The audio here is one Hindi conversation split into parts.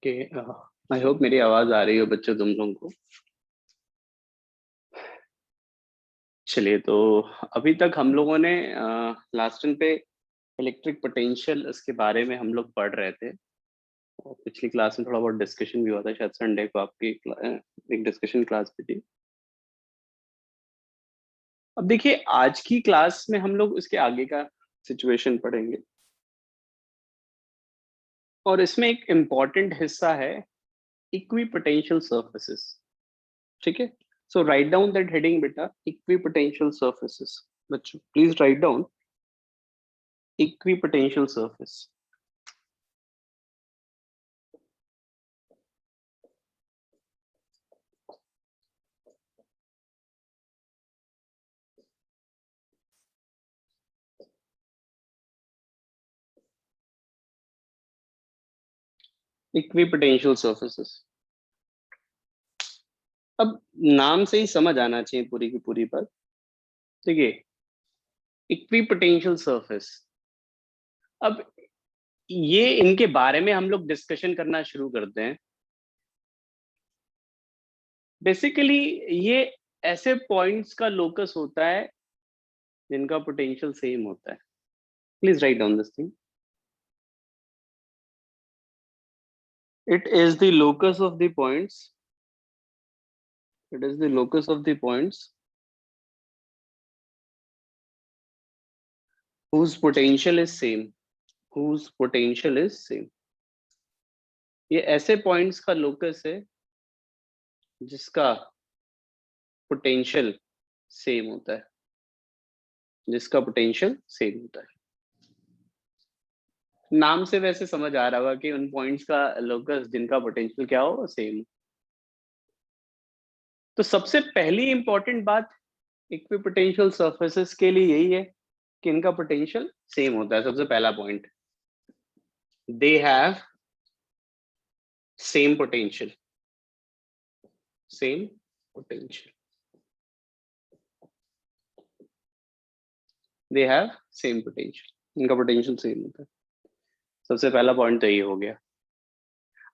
ओके। आई होप मेरी आवाज आ रही हो बच्चों तुम लोगों को। चलिए तो अभी तक हम लोगों ने लास्ट टाइम पे इलेक्ट्रिक पोटेंशियल इसके बारे में हम लोग पढ़ रहे थे। और पिछली क्लास में थोड़ा बहुत डिस्कशन भी हुआ था, शायद संडे को आपकी एक डिस्कशन क्लास भी थी। अब देखिए आज की क्लास में हम लोग इसके आगे का सिचुएशन पढ़ेंगे और इसमें एक इम्पॉर्टेंट हिस्सा है इक्विपोटेंशियल सर्फेसेस। ठीक है, सो राइट डाउन दैट हेडिंग बेटा, इक्विपोटेंशियल सर्फेसेस। बच्चों please write down equipotential surface. Equipotential surfaces. अब नाम से ही समझ आना चाहिए पूरी की पूरी बात। देखिए इक्विपोटेंशियल सर्फेस, अब ये इनके बारे में हम लोग डिस्कशन करना शुरू करते हैं। बेसिकली ये ऐसे पॉइंट्स का लोकस होता है जिनका पोटेंशियल सेम होता है। Please write down this thing. It is the locus of the points, it is the locus of the points whose potential is same, whose potential is same। ये ऐसे पॉइंट्स का लोकस है जिसका पोटेंशियल सेम होता है, जिसका पोटेंशियल सेम होता है। नाम से वैसे समझ आ रहा होगा कि उन पॉइंट्स का लोकस जिनका पोटेंशियल क्या हो सेम। तो सबसे पहली इंपॉर्टेंट बात इक्विपोटेंशियल सरफेसेस के लिए यही है कि इनका पोटेंशियल सेम होता है। सबसे पहला point, they have same potential, same potential, they have same potential, इनका पोटेंशियल सेम होता है। सबसे पहला पॉइंट तो ये हो गया।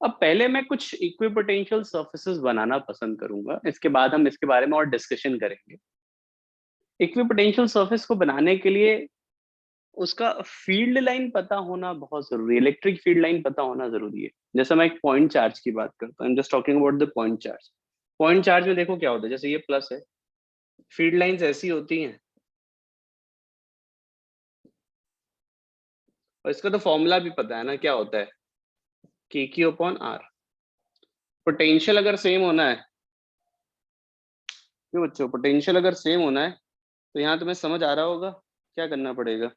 अब पहले मैं कुछ इक्विपोटेंशियल सरफेसेस बनाना पसंद करूंगा, इसके बाद हम इसके बारे में और डिस्कशन करेंगे। इक्विपोटेंशियल सरफेस को बनाने के लिए उसका फील्ड लाइन पता होना बहुत जरूरी है, इलेक्ट्रिक फील्ड लाइन पता होना जरूरी है। जैसे मैं एक पॉइंट चार्ज की बात करता हूँ, just talking about the point charge. Point charge में देखो क्या होता है, जैसे ये प्लस है, फील्ड लाइंस ऐसी होती हैं और इसका तो फॉर्मूला भी पता है ना, क्या होता है, के क्यू अपॉन आर। पोटेंशियल अगर सेम होना है, क्यों बच्चों, पोटेंशियल अगर सेम होना है तो यहाँ तुम्हें समझ आ रहा होगा क्या करना पड़ेगा।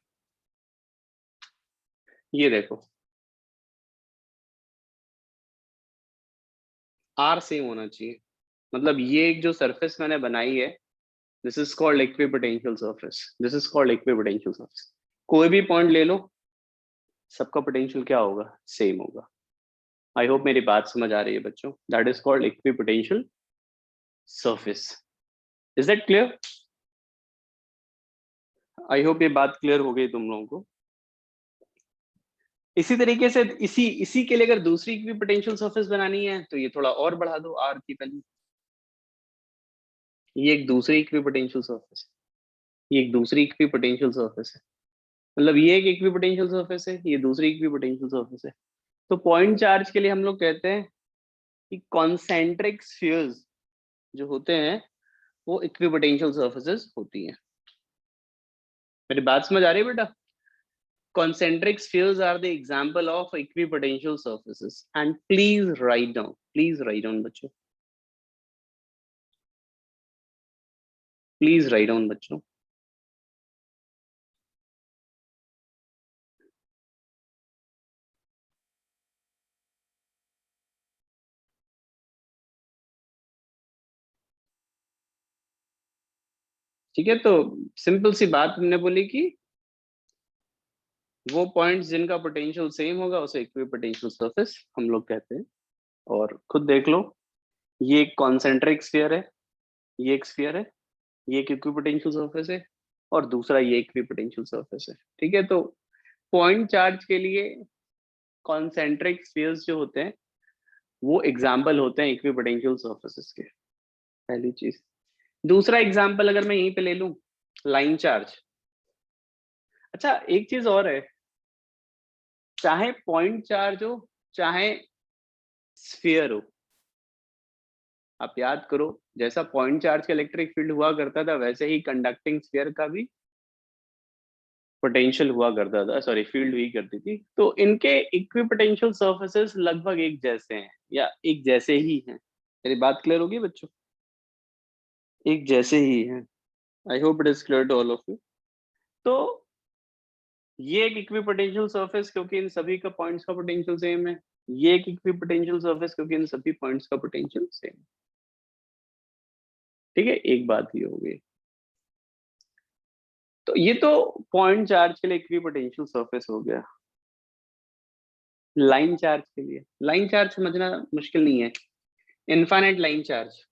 ये देखो आर सेम होना चाहिए, मतलब ये एक जो सरफेस मैंने बनाई है, this is called equipotential surface, this is called equipotential surface. कोई भी पॉइंट ले लो, सबका पोटेंशियल क्या होगा, सेम होगा। आई होप मेरी बात समझ आ रही है बच्चों। That is called equipotential surface. Is that clear? I hope ये बात क्लियर हो गई तुम लोगों को। इसी तरीके से इसी इसी के लिए अगर दूसरी इक्विपोटेंशियल सरफेस बनानी है तो ये थोड़ा और बढ़ा दो आर की वैल्यू। ये एक दूसरी इक्विपोटेंशियल सरफेस है, ये एक दूसरी इक्विपोटेंशियल सरफेस है, मतलब ये एक इक्विपोटेंशियल सरफेस है, ये दूसरी इक्विपोटेंशियल सरफेस है। तो पॉइंट चार्ज के लिए हम लोग कहते हैं कि कॉन्सेंट्रिक स्फीयर्स जो होते हैं वो इक्विपोटेंशियल सर्फेसेस होती हैं। मेरी बात समझ आ रही है बेटा? Concentric spheres are the example of equipotential surfaces. And please write down बच्चों, please write down बच्चों। ठीक है, तो सिंपल सी बात हमने बोली कि वो पॉइंट्स जिनका पोटेंशियल सेम होगा उसे इक्विपोटेंशियल सरफेस हम लोग कहते हैं। और खुद देख लो, ये एक कॉन्सेंट्रिक स्फीयर है, ये एक स्फीयर है, ये एक इक्विपोटेंशियल सरफेस है और दूसरा ये इक्विपोटेंशियल सरफेस है। ठीक है, तो पॉइंट चार्ज के लिए कॉन्सेंट्रिक स्फीयर्स जो होते हैं वो एग्जाम्पल होते हैं इक्विपोटेंशियल सर्फेसेस के, पहली चीज। दूसरा एग्जाम्पल अगर मैं यहीं पे ले लूं, लाइन चार्ज। अच्छा एक चीज और है, चाहे पॉइंट चार्ज हो चाहे स्फीयर हो, आप याद करो जैसा पॉइंट चार्ज का इलेक्ट्रिक फील्ड हुआ करता था वैसे ही कंडक्टिंग स्फीयर का भी पोटेंशियल हुआ करता था, सॉरी फील्ड हुई करती थी। तो इनके इक्विपोटेंशियल सर्फेसेस लगभग एक जैसे हैं या एक जैसे ही हैं। मेरी बात क्लियर होगी बच्चों? एक जैसे ही हैं। I hope it is clear to all of you. तो ये एक इक्विपोटेंशियल सरफेस क्योंकि इन सभी का पॉइंट्स का पोटेंशियल सेम है, ये एक इक्विपोटेंशियल सरफेस क्योंकि इन सभी पॉइंट्स का पोटेंशियल सेम। ठीक है, एक बात ये हो गई। तो ये तो पॉइंट चार्ज के लिए इक्विपोटेंशियल सरफेस हो गया। लाइन चार्ज के लिए, लाइन चार्ज समझना मुश्किल नहीं है। Infinite line charge,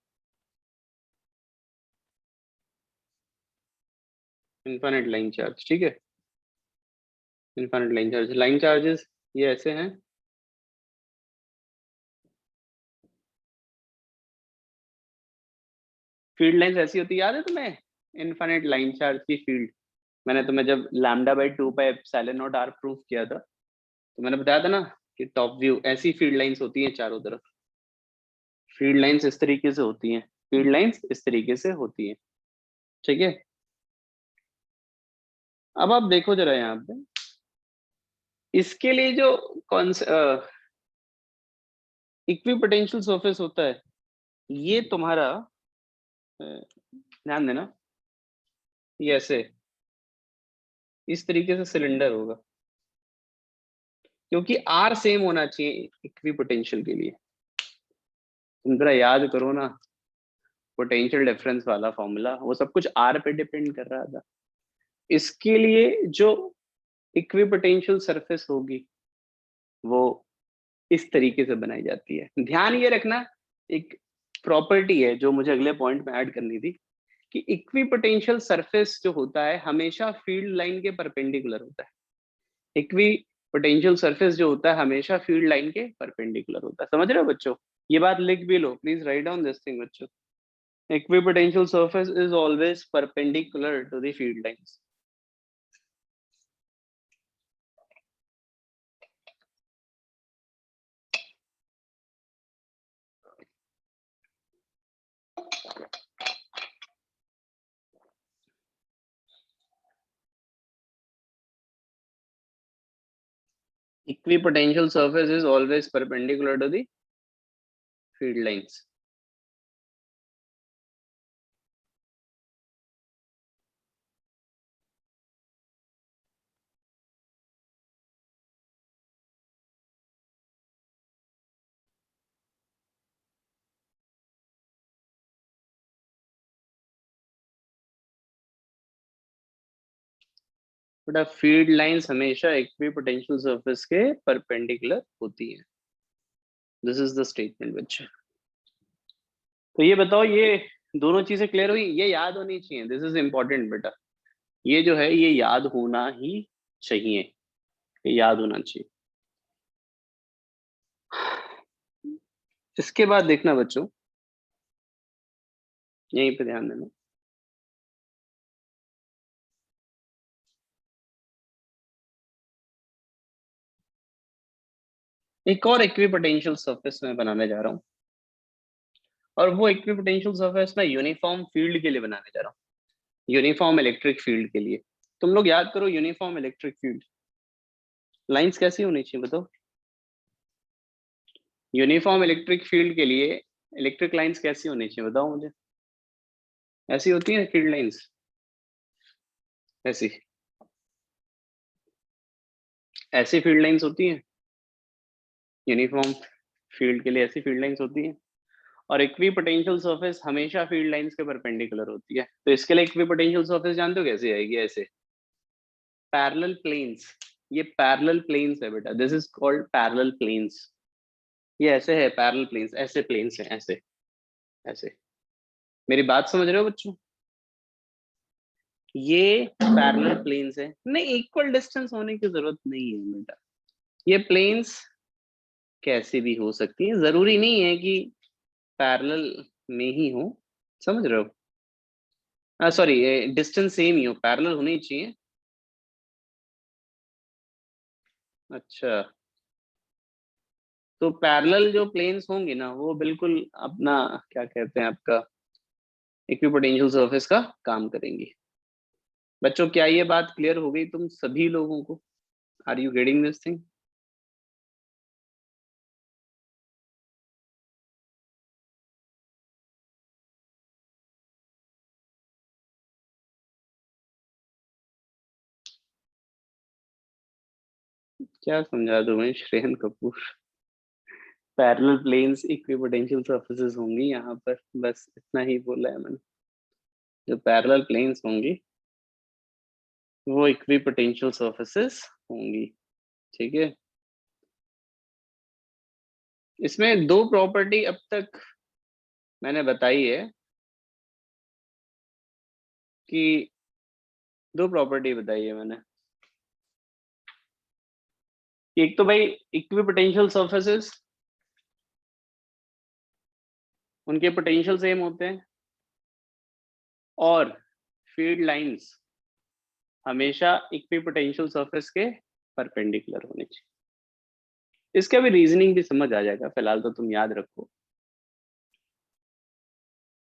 infinite line charge, ठीक है। Infinite line charge, line charges ये ऐसे हैं। फील्ड लाइंस ऐसी होती है, याद है तुम्हें इनफाइनाइट लाइन चार्ज की फील्ड? मैंने तुम्हें जब lambda by 2 pi epsilon naught R proof किया था तो मैंने बताया था ना कि टॉप व्यू ऐसी फील्ड लाइंस होती हैं चारों तरफ। फील्ड लाइंस इस तरीके से होती हैं, फील्ड लाइंस इस तरीके से होती हैं, ठीक है। अब आप देखो जरा यहाँ पे, इसके लिए जो कौन इक्विपोटेंशियल सरफेस होता है, ये तुम्हारा ध्यान देना, ये ऐसे इस तरीके से सिलेंडर होगा, क्योंकि आर सेम होना चाहिए इक्विपोटेंशियल के लिए। तुम जरा याद करो ना पोटेंशियल डिफरेंस वाला फॉर्मूला, वो सब कुछ आर पे डिपेंड कर रहा था। इसके लिए जो इक्विपोटेंशियल सरफेस होगी वो इस तरीके से बनाई जाती है। ध्यान ये रखना, एक प्रॉपर्टी है जो मुझे अगले पॉइंट में ऐड करनी थी, कि इक्विपोटेंशियल सरफेस जो होता है हमेशा फील्ड लाइन के परपेंडिकुलर होता है। इक्विपोटेंशियल सरफेस जो होता है हमेशा फील्ड लाइन के परपेंडिकुलर होता है। समझ रहे हो बच्चों? ये बात लिख भी लो, please write down this thing बच्चों। Equipotential surface is always perpendicular to the field lines. Equipotential surface is always perpendicular to the field lines. But field lines हमेशा इक्विपोटेंशियल सरफेस के परपेंडिकुलर होती है। दिस इज द स्टेटमेंट बच्चे। तो ये बताओ, ये दोनों चीजें क्लियर हुई? ये याद होनी चाहिए, दिस इज इंपॉर्टेंट बेटा। ये जो है ये याद होना ही चाहिए, ये याद होना चाहिए। इसके बाद देखना बच्चों, यहीं पे ध्यान देना। एक और इक्विपोटेंशियल सरफेस मैं बनाने जा रहा हूँ, और वो इक्विपोटेंशियल सरफेस मैं यूनिफॉर्म फील्ड के लिए बनाने जा रहा हूँ, यूनिफॉर्म इलेक्ट्रिक फील्ड के लिए। तुम लोग याद करो, यूनिफॉर्म इलेक्ट्रिक फील्ड लाइंस कैसी होनी चाहिए बताओ? यूनिफॉर्म इलेक्ट्रिक फील्ड के लिए इलेक्ट्रिक लाइंस कैसी होनी चाहिए बताओ मुझे? ऐसी होती है फील्ड लाइंस, ऐसी ऐसी फील्ड लाइंस होती हैं यूनिफॉर्म फील्ड के लिए, ऐसी फील्ड लाइंस होती हैं। और इक्विपोटेंशियल सरफेस हमेशा फील्ड लाइंस के परपेंडिकुलर होती है। तो इसके लिए इक्विपोटेंशियल सरफेस जानते हो कैसे आएगी? ऐसे पैरेलल प्लेन्स, ये पैरेलल प्लेन्स है बेटा, this is called parallel planes. ये ऐसे है पैरेलल प्लेन्स, ऐसे प्लेन्स हैं, ऐसे ऐसे। मेरी बात समझ रहे हो बच्चों? ये पैरेलल प्लेन्स है, नहीं इक्वल डिस्टेंस होने की जरूरत नहीं है बेटा। ये प्लेन्स कैसे भी हो सकती है, जरूरी नहीं है कि पैरेलल में ही हो, समझ रहे हो? सॉरी, डिस्टेंस सेम ही हो, पैरेलल होनी चाहिए। अच्छा, तो पैरेलल जो प्लेन्स होंगे ना, वो बिल्कुल अपना क्या कहते हैं आपका इक्विपोटेंशियल सरफेस का काम करेंगी। बच्चों, क्या ये बात क्लियर हो गई तुम सभी लोगों को? Are you getting this thing? क्या समझा दूं मैं, Shreyan Kapoor? Parallel planes equipotential surfaces होंगी यहाँ पर, बस इतना ही बोला है मैंने। जो पैरेलल प्लेन्स होंगी वो इक्विपोटेंशियल सरफेसेस होंगी, ठीक है। इसमें दो प्रॉपर्टी अब तक मैंने बताई है कि दो प्रॉपर्टी बताई है मैंने कि एक तो भाई इक्विपोटेंशियल सरफेसेस, उनके पोटेंशियल सेम होते हैं, और फील्ड लाइंस हमेशा इक्विपोटेंशियल सरफेस के परपेंडिकुलर होनी चाहिए। इसका भी रीजनिंग भी समझ आ जाएगा, फिलहाल तो तुम याद रखो।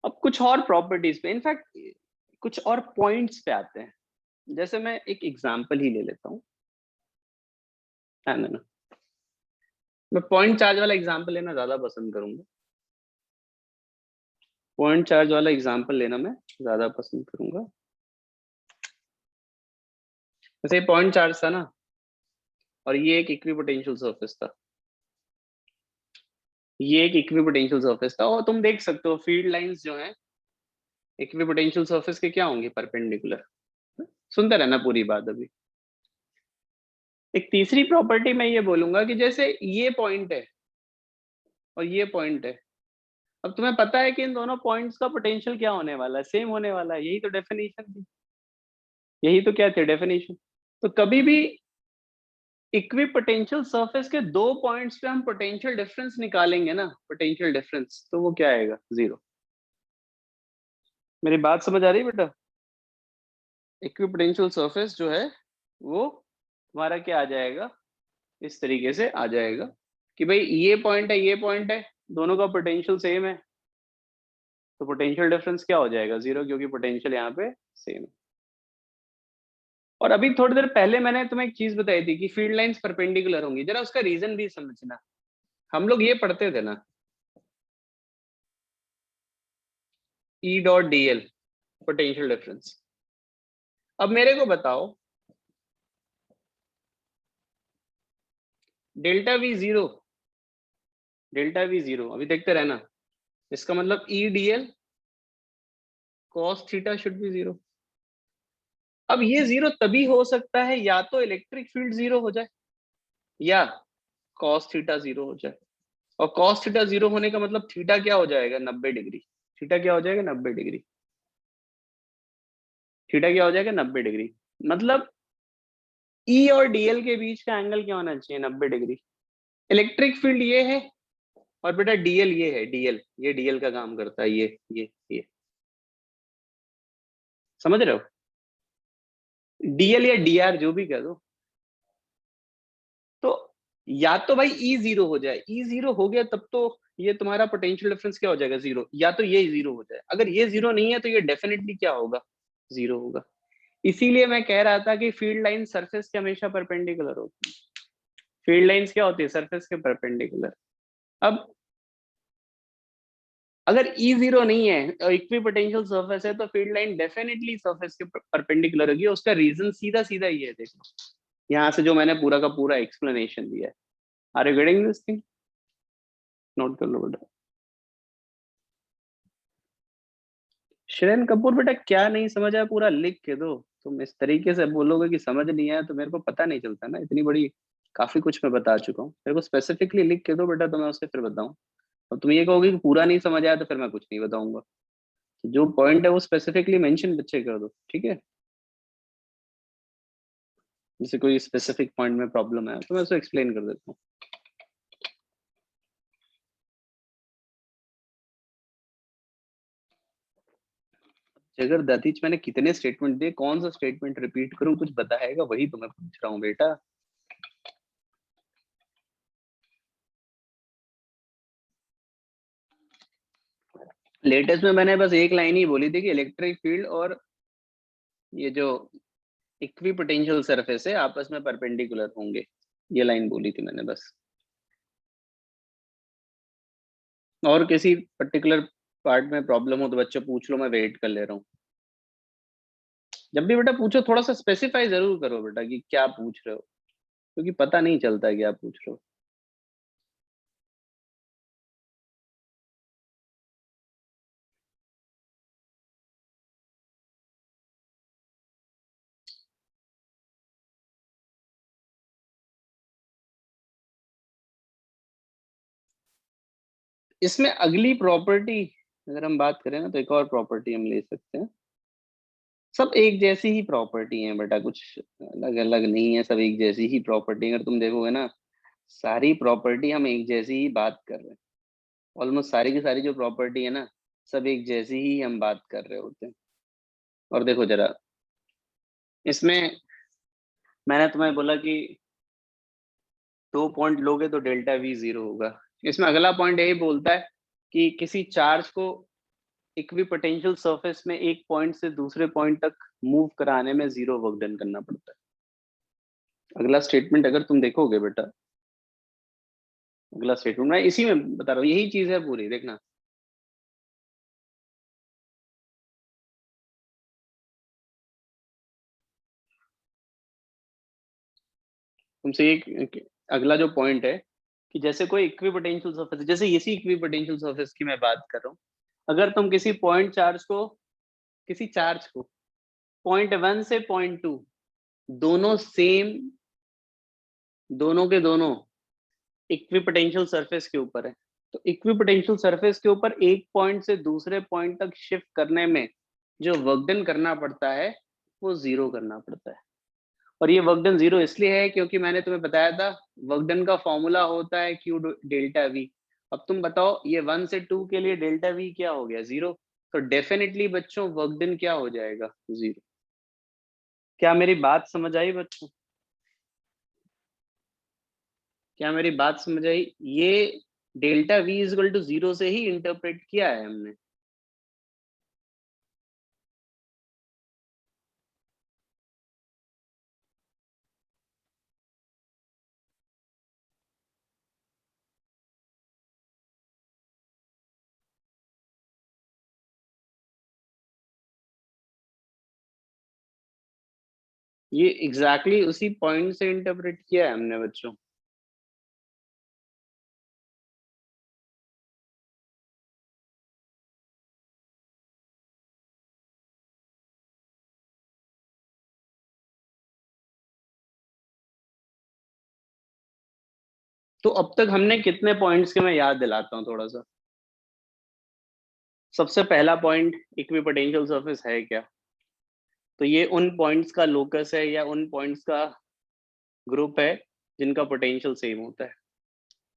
अब कुछ और प्रॉपर्टीज पे, इनफैक्ट कुछ और पॉइंट्स पे आते हैं। जैसे मैं एक एग्जांपल ही ले लेता हूँ, ना मैं पॉइंट चार्ज वाला एग्जांपल लेना ज्यादा पसंद करूंगा। पॉइंट चार्ज वाला एग्जांपल लेना मैं ज्यादा पसंद करूंगा। जैसे पॉइंट चार्ज था ना, और ये एक इक्विपोटेंशियल सरफेस था, ये एक इक्विपोटेंशियल सरफेस था, और तुम देख सकते हो फील्ड लाइंस जो हैं इक्विपोटेंशियल सरफेस के क्या होंगे, परपेंडिकुलर। सुनते रहना पूरी बात अभी। एक तीसरी प्रॉपर्टी मैं ये बोलूंगा कि जैसे ये पॉइंट है और ये पॉइंट है, अब तुम्हें पता है कि इन दोनों पॉइंट्स का पोटेंशियल क्या होने वाला है, सेम होने वाला है। यही तो डेफिनेशन थी, यही तो क्या थे डेफिनेशन। तो कभी भी इक्वी पोटेंशियल सरफेस के दो पॉइंट्स पे हम पोटेंशियल डिफरेंस निकालेंगे ना, पोटेंशियल डिफरेंस, तो वो क्या आएगा, जीरो। मेरी बात समझ आ रही है बेटा? इक्वी पोटेंशियल सरफेस जो है वो हमारा क्या आ जाएगा, इस तरीके से आ जाएगा कि भाई ये पॉइंट है, ये पॉइंट है, दोनों का पोटेंशियल सेम है, तो पोटेंशियल डिफरेंस क्या हो जाएगा, जीरो, क्योंकि पोटेंशियल यहाँ पे सेम है। और अभी थोड़ी देर पहले मैंने तुम्हें एक चीज बताई थी कि फील्ड लाइंस परपेंडिकुलर होंगी, जरा उसका रीजन भी समझना। हम लोग ये पढ़ते थे ना, E dot D L, potential difference. अब मेरे को बताओ, delta we zero, delta we zero, अभी देखते रहना, इसका मतलब E D L cos theta should be zero. अब ये जीरो तभी हो सकता है या तो इलेक्ट्रिक फील्ड जीरो हो जाए या कॉस थीटा जीरो हो जाए। और कॉस थीटा जीरो होने का मतलब थीटा क्या हो जाएगा, 90 डिग्री। थीटा क्या हो जाएगा, 90 डिग्री। थीटा क्या हो जाएगा, 90 डिग्री। मतलब ई और डीएल के बीच का एंगल क्या होना चाहिए, 90 डिग्री। इलेक्ट्रिक फील्ड ये है, और बेटा डीएल ये है, डीएल, ये डीएल का काम करता है, ये समझ रहे हो? डीएल या डीआर जो भी कह दो। तो या तो भाई ई जीरो हो जाए, ई जीरो हो गया तब तो ये तुम्हारा पोटेंशियल डिफरेंस क्या हो जाएगा, जीरो, या तो ये जीरो हो जाए। अगर ये जीरो नहीं है तो ये डेफिनेटली क्या होगा, जीरो होगा। इसीलिए मैं कह रहा था कि फील्ड लाइन सरफेस के हमेशा परपेंडिकुलर होती है। फील्ड लाइंस क्या होती है, सरफेस के परपेंडिकुलर। अब अगर ई जीरो नहीं है, इक्वी पोटेंशियल सरफेस है, तो फील्ड लाइन डेफिनेटली सरफेस के परपेंडिकुलर होगी। उसका रीजन सीधा सीधा ये है, देखो यहाँ से जो मैंने पूरा का पूरा एक्सप्लेनेशन दिया है। Are you getting this thing? Note कर लो बेटा। श्रेयन कपूर बेटा, क्या नहीं समझ आया पूरा लिख के दो। तुम इस तरीके से बोलोगे कि समझ नहीं आया तो मेरे को पता नहीं चलता ना, इतनी बड़ी काफी कुछ मैं बता चुका हूँ। मेरे को स्पेसिफिकली लिख के दो बेटा, तो मैं उससे फिर बताऊँ। और तुम ये कहोगे कि पूरा नहीं समझ आया, तो फिर मैं कुछ नहीं बताऊंगा। जो पॉइंट है वो स्पेसिफिकली मेंशन बच्चे कर दो, ठीक है। जैसे कोई स्पेसिफिक पॉइंट में प्रॉब्लम है तो मैं उसको एक्सप्लेन कर देता हूँ। जगर दतीच मैंने कितने स्टेटमेंट दिए, कौन सा स्टेटमेंट रिपीट करूं, कुछ बताएगा, वही तो मैं पूछ रहा हूँ बेटा। लेटेस्ट में मैंने बस एक लाइन ही बोली थी कि इलेक्ट्रिक फील्ड और ये जो इक्वी पोटेंशियल सरफेस है आपस में परपेंडिकुलर होंगे, ये लाइन बोली थी मैंने बस। और किसी पर्टिकुलर पार्ट में प्रॉब्लम हो तो बच्चे पूछ लो, मैं वेट कर ले रहा हूँ। जब भी बेटा पूछो थोड़ा सा स्पेसिफाई जरूर करो बेटा कि क्या पूछ रहे हो, क्योंकि पता नहीं चलता है क्या पूछ रहे हो। इसमें अगली प्रॉपर्टी अगर हम बात करें ना, तो एक और प्रॉपर्टी हम ले सकते हैं। सब एक जैसी ही प्रॉपर्टी है बेटा, कुछ अलग अलग नहीं है, सब एक जैसी ही प्रॉपर्टी। अगर तुम देखोगे ना, सारी प्रॉपर्टी हम एक जैसी ही बात कर रहे हैं। ऑलमोस्ट सारी की सारी जो प्रॉपर्टी है ना, सब एक जैसी ही हम बात कर रहे होते हैं। और देखो जरा, इसमें मैंने तुम्हें बोला कि 2 पॉइंट लोगे तो डेल्टा वी 0 होगा। इसमें अगला पॉइंट यही बोलता है कि किसी चार्ज को इक्विपोटेंशियल सरफेस में एक पॉइंट से दूसरे पॉइंट तक मूव कराने में 0 वर्क डन करना पड़ता है। अगला स्टेटमेंट अगर तुम देखोगे बेटा, अगला स्टेटमेंट मैं इसी में बता रहा हूँ, यही चीज है पूरी, देखना। तुमसे एक अगला जो पॉइंट है कि जैसे कोई इक्विपोटेंशियल सरफेस, जैसे इसी इक्विपोटेंशियल सरफेस की मैं बात कर रहा हूँ। अगर तुम किसी चार्ज को पॉइंट 1 से पॉइंट 2 दोनों सेम, दोनों के दोनों इक्विपोटेंशियल सरफेस के ऊपर है, तो इक्विपोटेंशियल सरफेस के ऊपर एक पॉइंट से दूसरे पॉइंट तक शिफ्ट करने में जो वर्क डन करना पड़ता है वो 0 करना पड़ता है। और ये वर्क डन 0 इसलिए है क्योंकि मैंने तुम्हें बताया था वर्क डन का फॉर्मूला होता है क्यू डेल्टा वी। अब तुम बताओ, ये 1 से 2 के लिए डेल्टा वी क्या हो गया, 0। तो डेफिनेटली बच्चों वर्क डन क्या हो जाएगा, 0। क्या मेरी बात समझ आई बच्चों? क्या मेरी बात समझ आई? ये डेल्टा वी इजल टू 0 से ही इंटरप्रेट किया है हमने। ये एग्जैक्टली exactly उसी पॉइंट से इंटरप्रेट किया है हमने बच्चों। तो अब तक हमने कितने पॉइंट्स के, मैं याद दिलाता हूँ थोड़ा सा। सबसे पहला पॉइंट, इक्विपोटेंशियल सरफेस है क्या? तो ये उन पॉइंट्स का लोकस है या उन पॉइंट्स का ग्रुप है जिनका पोटेंशियल सेम होता है।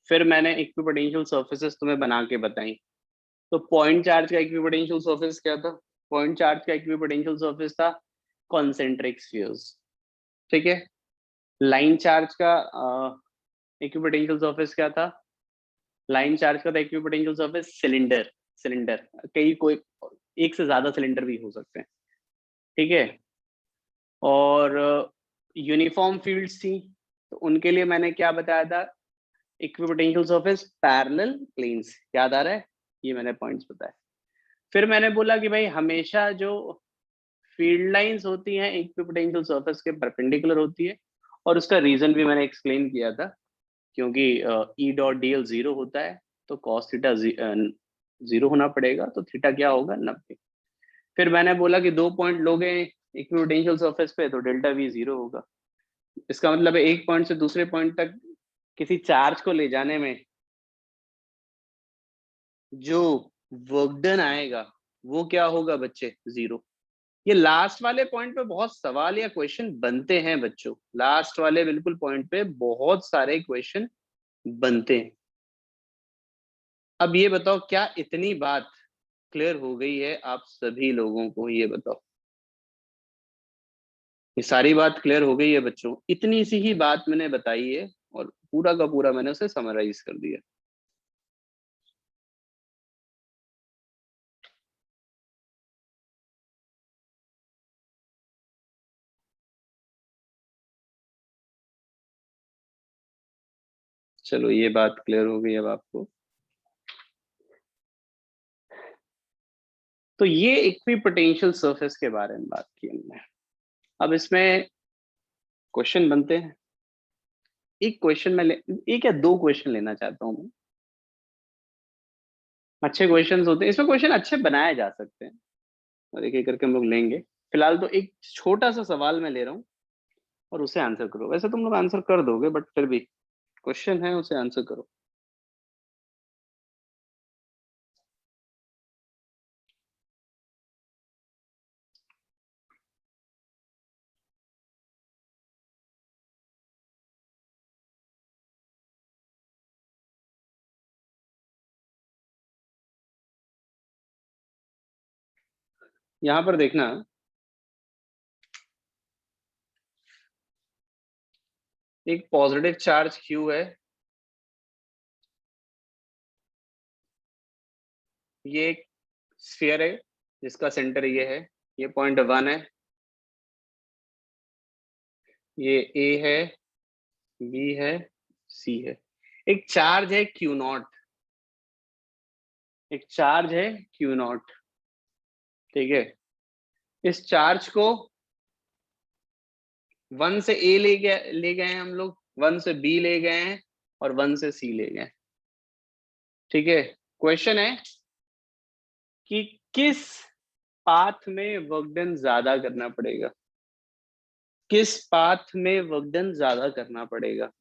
फिर मैंने इक्विपोटेंशियल सरफेसेस तुम्हें बना के बताई। तो पॉइंट चार्ज का इक्विपोटेंशियल सरफेस क्या था? पॉइंट चार्ज का इक्विपोटेंशियल सरफेस था कॉन्सेंट्रिक स्फीयर्स, ठीक है। लाइन चार्ज का इक्विपोटेंशियल सरफेस क्या था? लाइन चार्ज का था इक्विपोटेंशियल सरफेस सिलेंडर। सिलेंडर कई कोई एक से ज्यादा सिलेंडर भी हो सकते हैं, ठीक है। और यूनिफॉर्म फील्ड्स थी, तो उनके लिए मैंने क्या बताया था? इक्विपोटेंशियल सरफेस पैरेलल प्लेन्स, याद आ रहा है? ये मैंने पॉइंट्स बताए। फिर मैंने बोला कि भाई हमेशा जो फील्ड लाइंस होती हैं इक्विपोटेंशियल सरफेस के परपेंडिकुलर होती है, और उसका रीजन भी मैंने एक्सप्लेन किया था। क्योंकि ई डॉट डी एल 0 होता है, तो कॉस थीटा 0 होना पड़ेगा, तो थीटा क्या होगा, 90। फिर मैंने बोला कि 2 पॉइंट लोगे इक्विपोटेंशियल सरफेस पे तो डेल्टा वी 0 होगा। इसका मतलब है एक पॉइंट से दूसरे पॉइंट तक किसी चार्ज को ले जाने में जो वर्क डन आएगा वो क्या होगा बच्चे, 0। ये लास्ट वाले पॉइंट पे बहुत सवाल या क्वेश्चन बनते हैं बच्चों, लास्ट वाले बिल्कुल पॉइंट पे बहुत सारे क्वेश्चन बनते हैं। अब ये बताओ, क्या इतनी बात क्लियर हो गई है आप सभी लोगों को, ये बताओ? ये सारी बात क्लियर हो गई है बच्चों? इतनी सी ही बात मैंने बताई है और पूरा का पूरा मैंने उसे समराइज कर दिया। चलो ये बात क्लियर हो गई अब आपको। तो ये इक्विपोटेंशियल सरफेस के बारे में बात की हमने। अब इसमें क्वेश्चन बनते हैं। एक क्वेश्चन में एक या दो क्वेश्चन लेना चाहता हूं मैं। अच्छे क्वेश्चंस होते हैं इसमें, क्वेश्चन अच्छे बनाए जा सकते हैं और एक एक करके हम लोग लेंगे। फिलहाल तो एक छोटा सा सवाल मैं ले रहा हूँ और उसे आंसर करो। वैसे तुम लोग आंसर कर दोगे बट फिर भी क्वेश्चन है, उसे आंसर करो। यहाँ पर देखना, एक पॉजिटिव चार्ज Q है, ये एक स्फीयर है जिसका सेंटर ये है, ये पॉइंट 1 है, ये A है, B है, C है। एक चार्ज है Q0, एक चार्ज है Q0, ठीक है। इस चार्ज को 1 से A ले गए हैं हम लोग, 1 से B ले गए हैं और 1 से C ले गए, ठीक है। क्वेश्चन है कि किस पाथ में वर्क डन ज्यादा करना पड़ेगा, किस पाथ में वर्क डन ज्यादा करना पड़ेगा।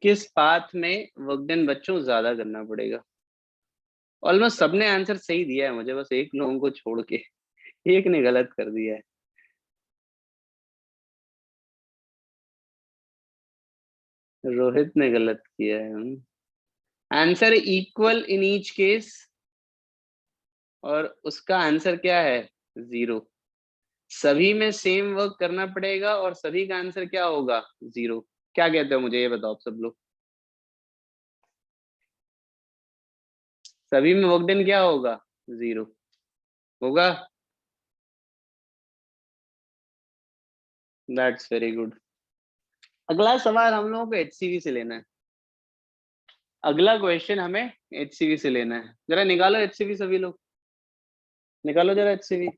किस पाथ में वर्क डन बच्चों ज्यादा करना पड़ेगा? ऑलमोस्ट सबने आंसर सही दिया है मुझे, बस एक लोगों को छोड़ के, एक ने गलत कर दिया है। रोहित ने गलत किया है। Answer equal in each case, और उसका आंसर क्या है? 0। सभी में सेम वर्क करना पड़ेगा और सभी का आंसर क्या होगा? 0। क्या कहते हो, मुझे ये बताओ आप सब लोग, सभी में वर्क डन क्या होगा? 0 होगा। That's very good. अगला सवाल हम लोगों को HCV से लेना है। अगला क्वेश्चन हमें HCV से लेना है। जरा निकालो HCV, सभी लोग निकालो जरा HCV।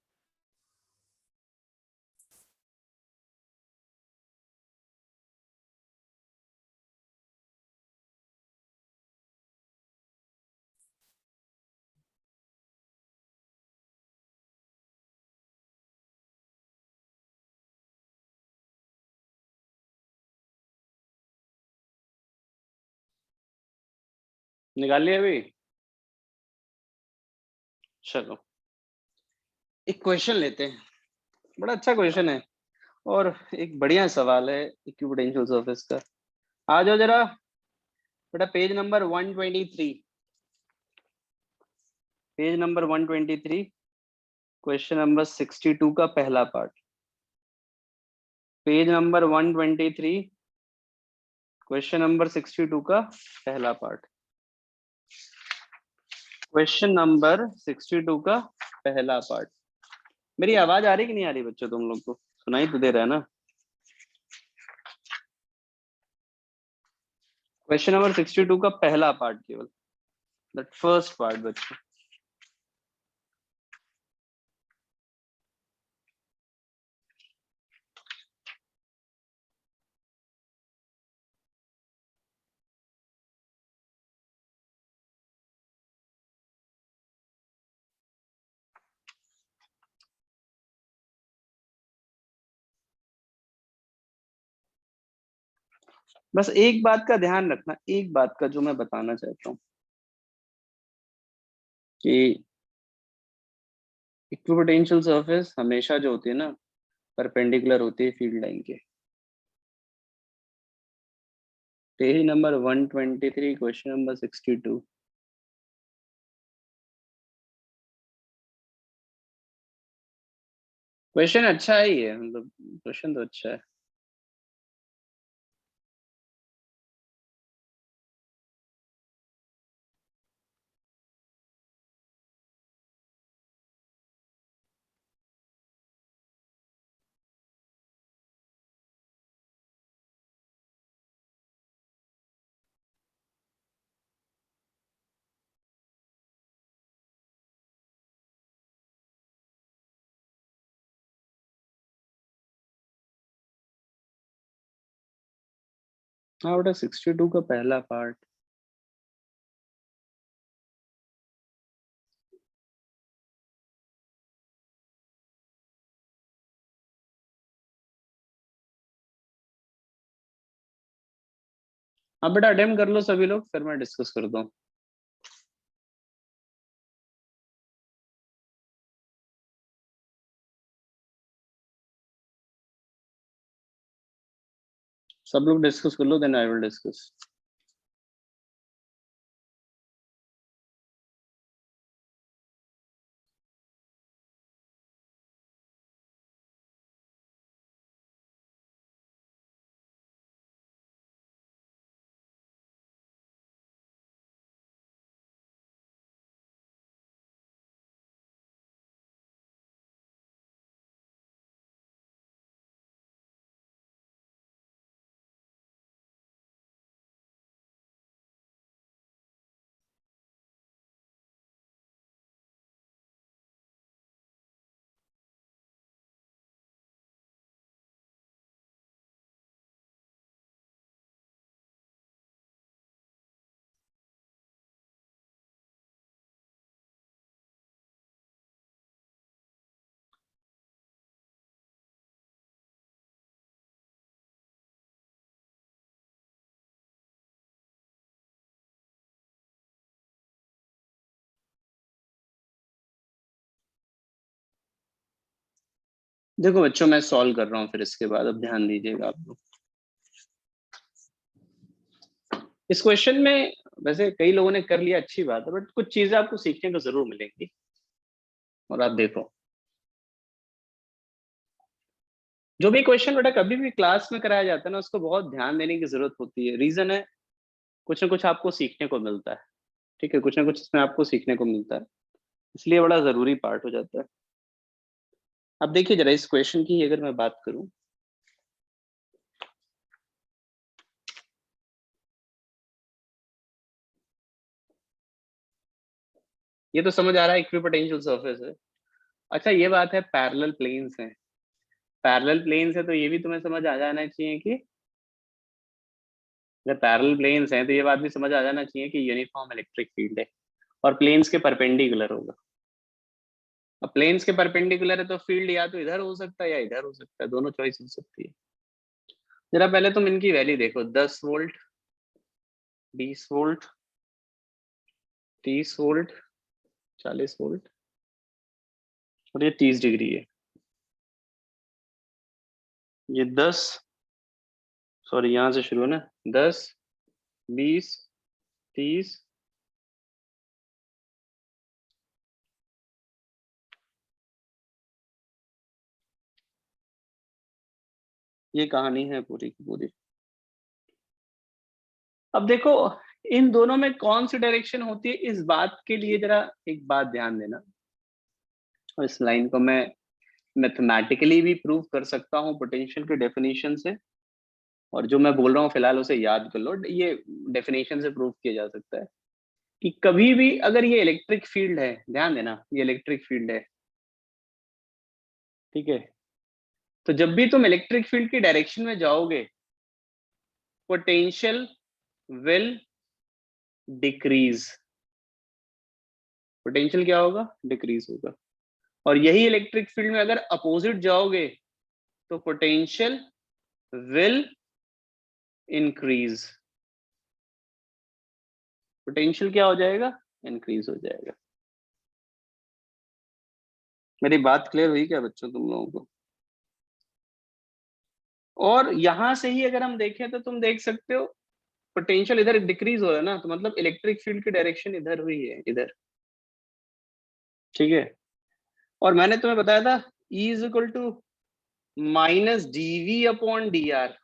निकाल लिया अभी? चलो एक क्वेश्चन लेते हैं, बड़ा अच्छा क्वेश्चन है और एक बढ़िया सवाल है इक्विपोटेंशियल सरफेस का। आ जाओ जरा बेटा, page number 123, page number 123, question number 62 का पहला part. Page number 123, question number 62 का पहला पार्ट। क्वेश्चन नंबर 62 का पहला पार्ट। मेरी आवाज आ रही कि नहीं आ रही बच्चों? तुम लोग को सुनाई तो दे रहा है ना? क्वेश्चन नंबर 62 का पहला पार्ट, केवल दैट फर्स्ट पार्ट बच्चों। बस एक बात का ध्यान रखना, एक बात का जो मैं बताना चाहता हूँ कि इक्विपोटेंशियल सरफेस हमेशा जो होती है ना परपेंडिकुलर होती है फील्ड लाइन के। Page number 123 question number 62। Question अच्छा ही है, मतलब क्वेश्चन तो अच्छा है। हाँ बेटा 62 का पहला पार्ट। हाँ बेटा अटेम्प्ट कर लो सभी लोग, फिर मैं डिस्कस करता हूँ। सब लोग डिस्कस कर लो, देन आई विल डिस्कस। देखो बच्चों मैं सॉल्व कर रहा हूँ, फिर इसके बाद अब ध्यान दीजिएगा आप लोग। इस क्वेश्चन में वैसे कई लोगों ने कर लिया, अच्छी बात है, बट कुछ चीजें आपको सीखने को जरूर मिलेंगी। और आप देखो, जो भी क्वेश्चन बेटा कभी भी क्लास में कराया जाता है ना, उसको बहुत ध्यान देने की जरूरत होती है। रीजन है, कुछ ना कुछ आपको सीखने को मिलता है। ठीक है, कुछ ना कुछ इसमें आपको सीखने को मिलता है, इसलिए बड़ा जरूरी पार्ट हो जाता है। अब देखिए जरा इस क्वेश्चन की अगर मैं बात करूं, ये तो समझ आ रहा है इक्विपोटेंशियल सरफेस है। अच्छा ये बात है पैरेलल प्लेन्स हैं। पैरेलल प्लेन्स है तो ये भी तुम्हें समझ आ जाना चाहिए कि अगर पैरेलल प्लेन्स हैं तो ये बात भी समझ आ जाना चाहिए कि यूनिफॉर्म इलेक्ट्रिक फील्ड है और प्लेन्स के परपेंडिकुलर होगा। अब प्लेन्स के परपेंडिकुलर है तो फील्ड या तो इधर हो सकता है या इधर हो सकता है, दोनों चॉइस हो सकती है। जरा पहले तुम इनकी वैल्यू देखो, 10 वोल्ट, 20 वोल्ट, 30 वोल्ट, 40 वोल्ट, और ये 30 डिग्री है। ये 10, सॉरी यहाँ से शुरू है ना, 10, 20, 30। ये कहानी है पूरी की पूरी। अब देखो इन दोनों में कौन सी डायरेक्शन होती है, इस बात के लिए जरा एक बात ध्यान देना। और इस लाइन को मैं मैथमेटिकली भी प्रूव कर सकता हूँ पोटेंशियल के डेफिनेशन से, और जो मैं बोल रहा हूँ फिलहाल उसे याद कर लो। ये डेफिनेशन से प्रूव किया जा सकता है कि कभी भी अगर ये इलेक्ट्रिक फील्ड है, ध्यान देना ये इलेक्ट्रिक फील्ड है, ठीक है, तो जब भी तुम इलेक्ट्रिक फील्ड की डायरेक्शन में जाओगे पोटेंशियल विल डिक्रीज। पोटेंशियल क्या होगा, डिक्रीज होगा। और यही इलेक्ट्रिक फील्ड में अगर अपोजिट जाओगे तो पोटेंशियल विल इंक्रीज। पोटेंशियल क्या हो जाएगा, इंक्रीज हो जाएगा। मेरी बात क्लियर हुई क्या बच्चों तुम लोगों को? और यहां से ही अगर हम देखें तो तुम देख सकते हो पोटेंशियल इधर डिक्रीज हो रहा है ना, तो मतलब इलेक्ट्रिक फील्ड की डायरेक्शन इधर हुई है, इधर। ठीक है। और मैंने तुम्हें बताया था E is equal to minus DV upon D R.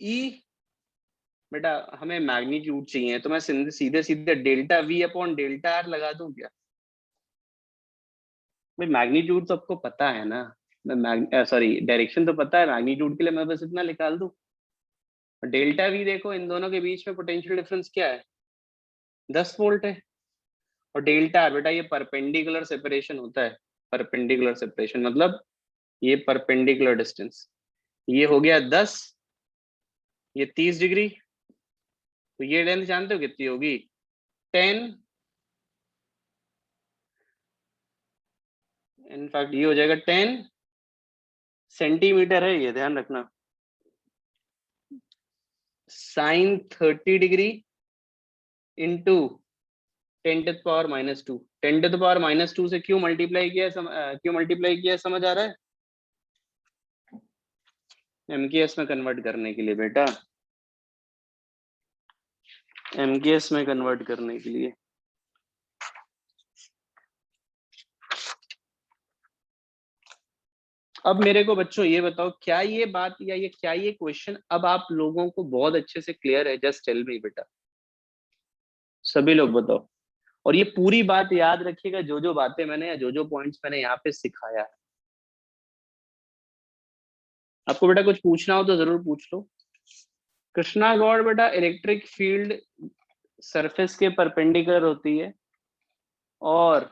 E बेटा हमें मैग्नीट्यूड चाहिए, तो मैं सीधे सीधे delta V upon delta R लगा दूं क्या? भाई मैग्नीट्यूड तो आपको पता है ना, मैं सॉरी डायरेक्शन तो पता है, मैग्नीट्यूड के लिए मैं बस इतना निकाल दूं। डेल्टा वी देखो, इन दोनों के बीच में पोटेंशियल डिफरेंस क्या है? 10 वोल्ट है। और डेल्टा आर बेटा ये परपेंडिकुलर सेपरेशन होता है। परपेंडिकुलर सेपरेशन मतलब ये परपेंडिकुलर डिस्टेंस, ये हो गया 10, ये 30 डिग्री। तो ये लेंथ जानते हो कितनी होगी? 10। इनफैक्ट ये हो जाएगा 10 सेंटीमीटर है, ये ध्यान रखना। Sign 30 degree into 10⁻²। 10⁻² से क्यों मल्टीप्लाई किया क्यों मल्टीप्लाई किया समझ आ रहा है? एमकेएस में कन्वर्ट करने के लिए बेटा, एमकेएस में कन्वर्ट करने के लिए। अब मेरे को बच्चों ये बताओ, क्या ये बात या ये क्या ये क्वेश्चन अब आप लोगों को बहुत अच्छे से क्लियर है? जस्ट टेल मी बेटा, सभी लोग बताओ। और ये पूरी बात याद रखिएगा, जो जो बातें मैंने या जो जो पॉइंट्स मैंने यहाँ पे सिखाया है। आपको बेटा कुछ पूछना हो तो जरूर पूछ लो। कृष्णा गौड़ बेटा, इलेक्ट्रिक फील्ड सरफेस के परपेंडिकुलर होती है और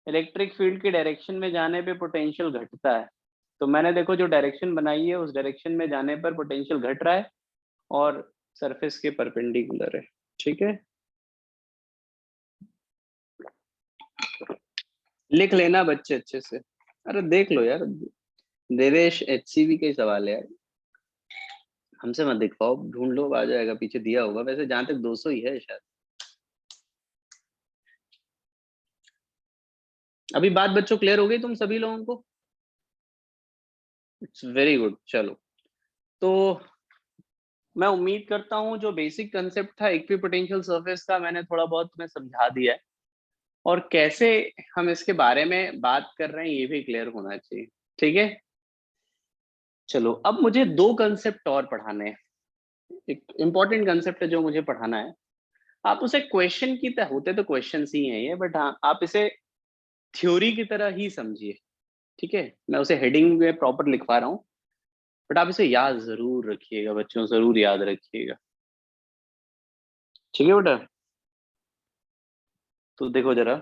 इलेक्ट्रिक फील्ड की डायरेक्शन में जाने पे पोटेंशियल घटता है। तो मैंने देखो जो डायरेक्शन बनाई है उस डायरेक्शन में जाने पर पोटेंशियल घट रहा है और सरफेस के परपेंडिकुलर है। ठीक है, लिख लेना बच्चे अच्छे से। अरे देख लो यार, देवेश एचसीबी का ही सवाल है यार, हमसे मत दिखवाओ, ढूंढ लो आ जाएगा, पीछे दिया होगा, वैसे जहां तक 200 ही है शायद। अभी बात बच्चों क्लियर हो गई तुम सभी लोगों को? It's very good. चलो, तो मैं उम्मीद करता हूँ जो बेसिक कंसेप्ट था इक्विपोटेंशियल सरफेस का मैंने थोड़ा बहुत तुम्हें समझा दिया है, और कैसे हम इसके बारे में बात कर रहे हैं ये भी क्लियर होना चाहिए। ठीक है, चलो अब मुझे दो कंसेप्ट और पढ़ाने हैं। एक इंपॉर्टेंट कंसेप्ट है जो मुझे पढ़ाना है। आप उसे क्वेश्चन की तरह, होते तो क्वेश्चन ही है ये, बट हाँ आप इसे थ्योरी की तरह ही समझिए। ठीक है, मैं उसे हेडिंग में प्रॉपर लिखवा रहा हूँ, बट आप इसे याद जरूर रखिएगा बच्चों, जरूर याद रखिएगा। ठीक है बेटा, तो देखो जरा,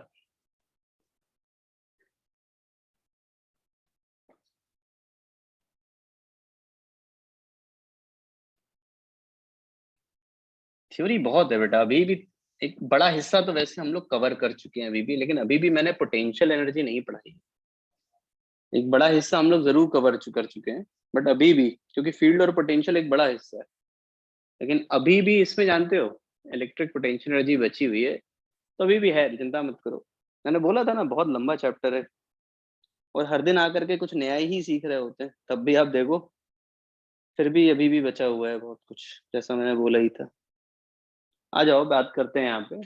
थ्योरी बहुत है बेटा अभी भी। एक बड़ा हिस्सा तो वैसे हम लोग कवर कर चुके हैं अभी भी, लेकिन अभी भी मैंने पोटेंशियल एनर्जी नहीं पढ़ाई। एक बड़ा हिस्सा हम लोग जरूर कर चुके हैं, बट अभी भी क्योंकि फील्ड और पोटेंशियल एक बड़ा हिस्सा है, लेकिन अभी भी इसमें जानते हो इलेक्ट्रिक पोटेंशियल एनर्जी बची हुई है, तो अभी भी है, चिंता मत करो। मैंने बोला था ना बहुत लंबा चैप्टर है, और हर दिन आकर के कुछ नया ही सीख रहे होते हैं, तब भी आप देखो फिर भी अभी भी बचा हुआ है बहुत कुछ, जैसा मैंने बोला ही था। आ जाओ बात करते हैं यहाँ पे।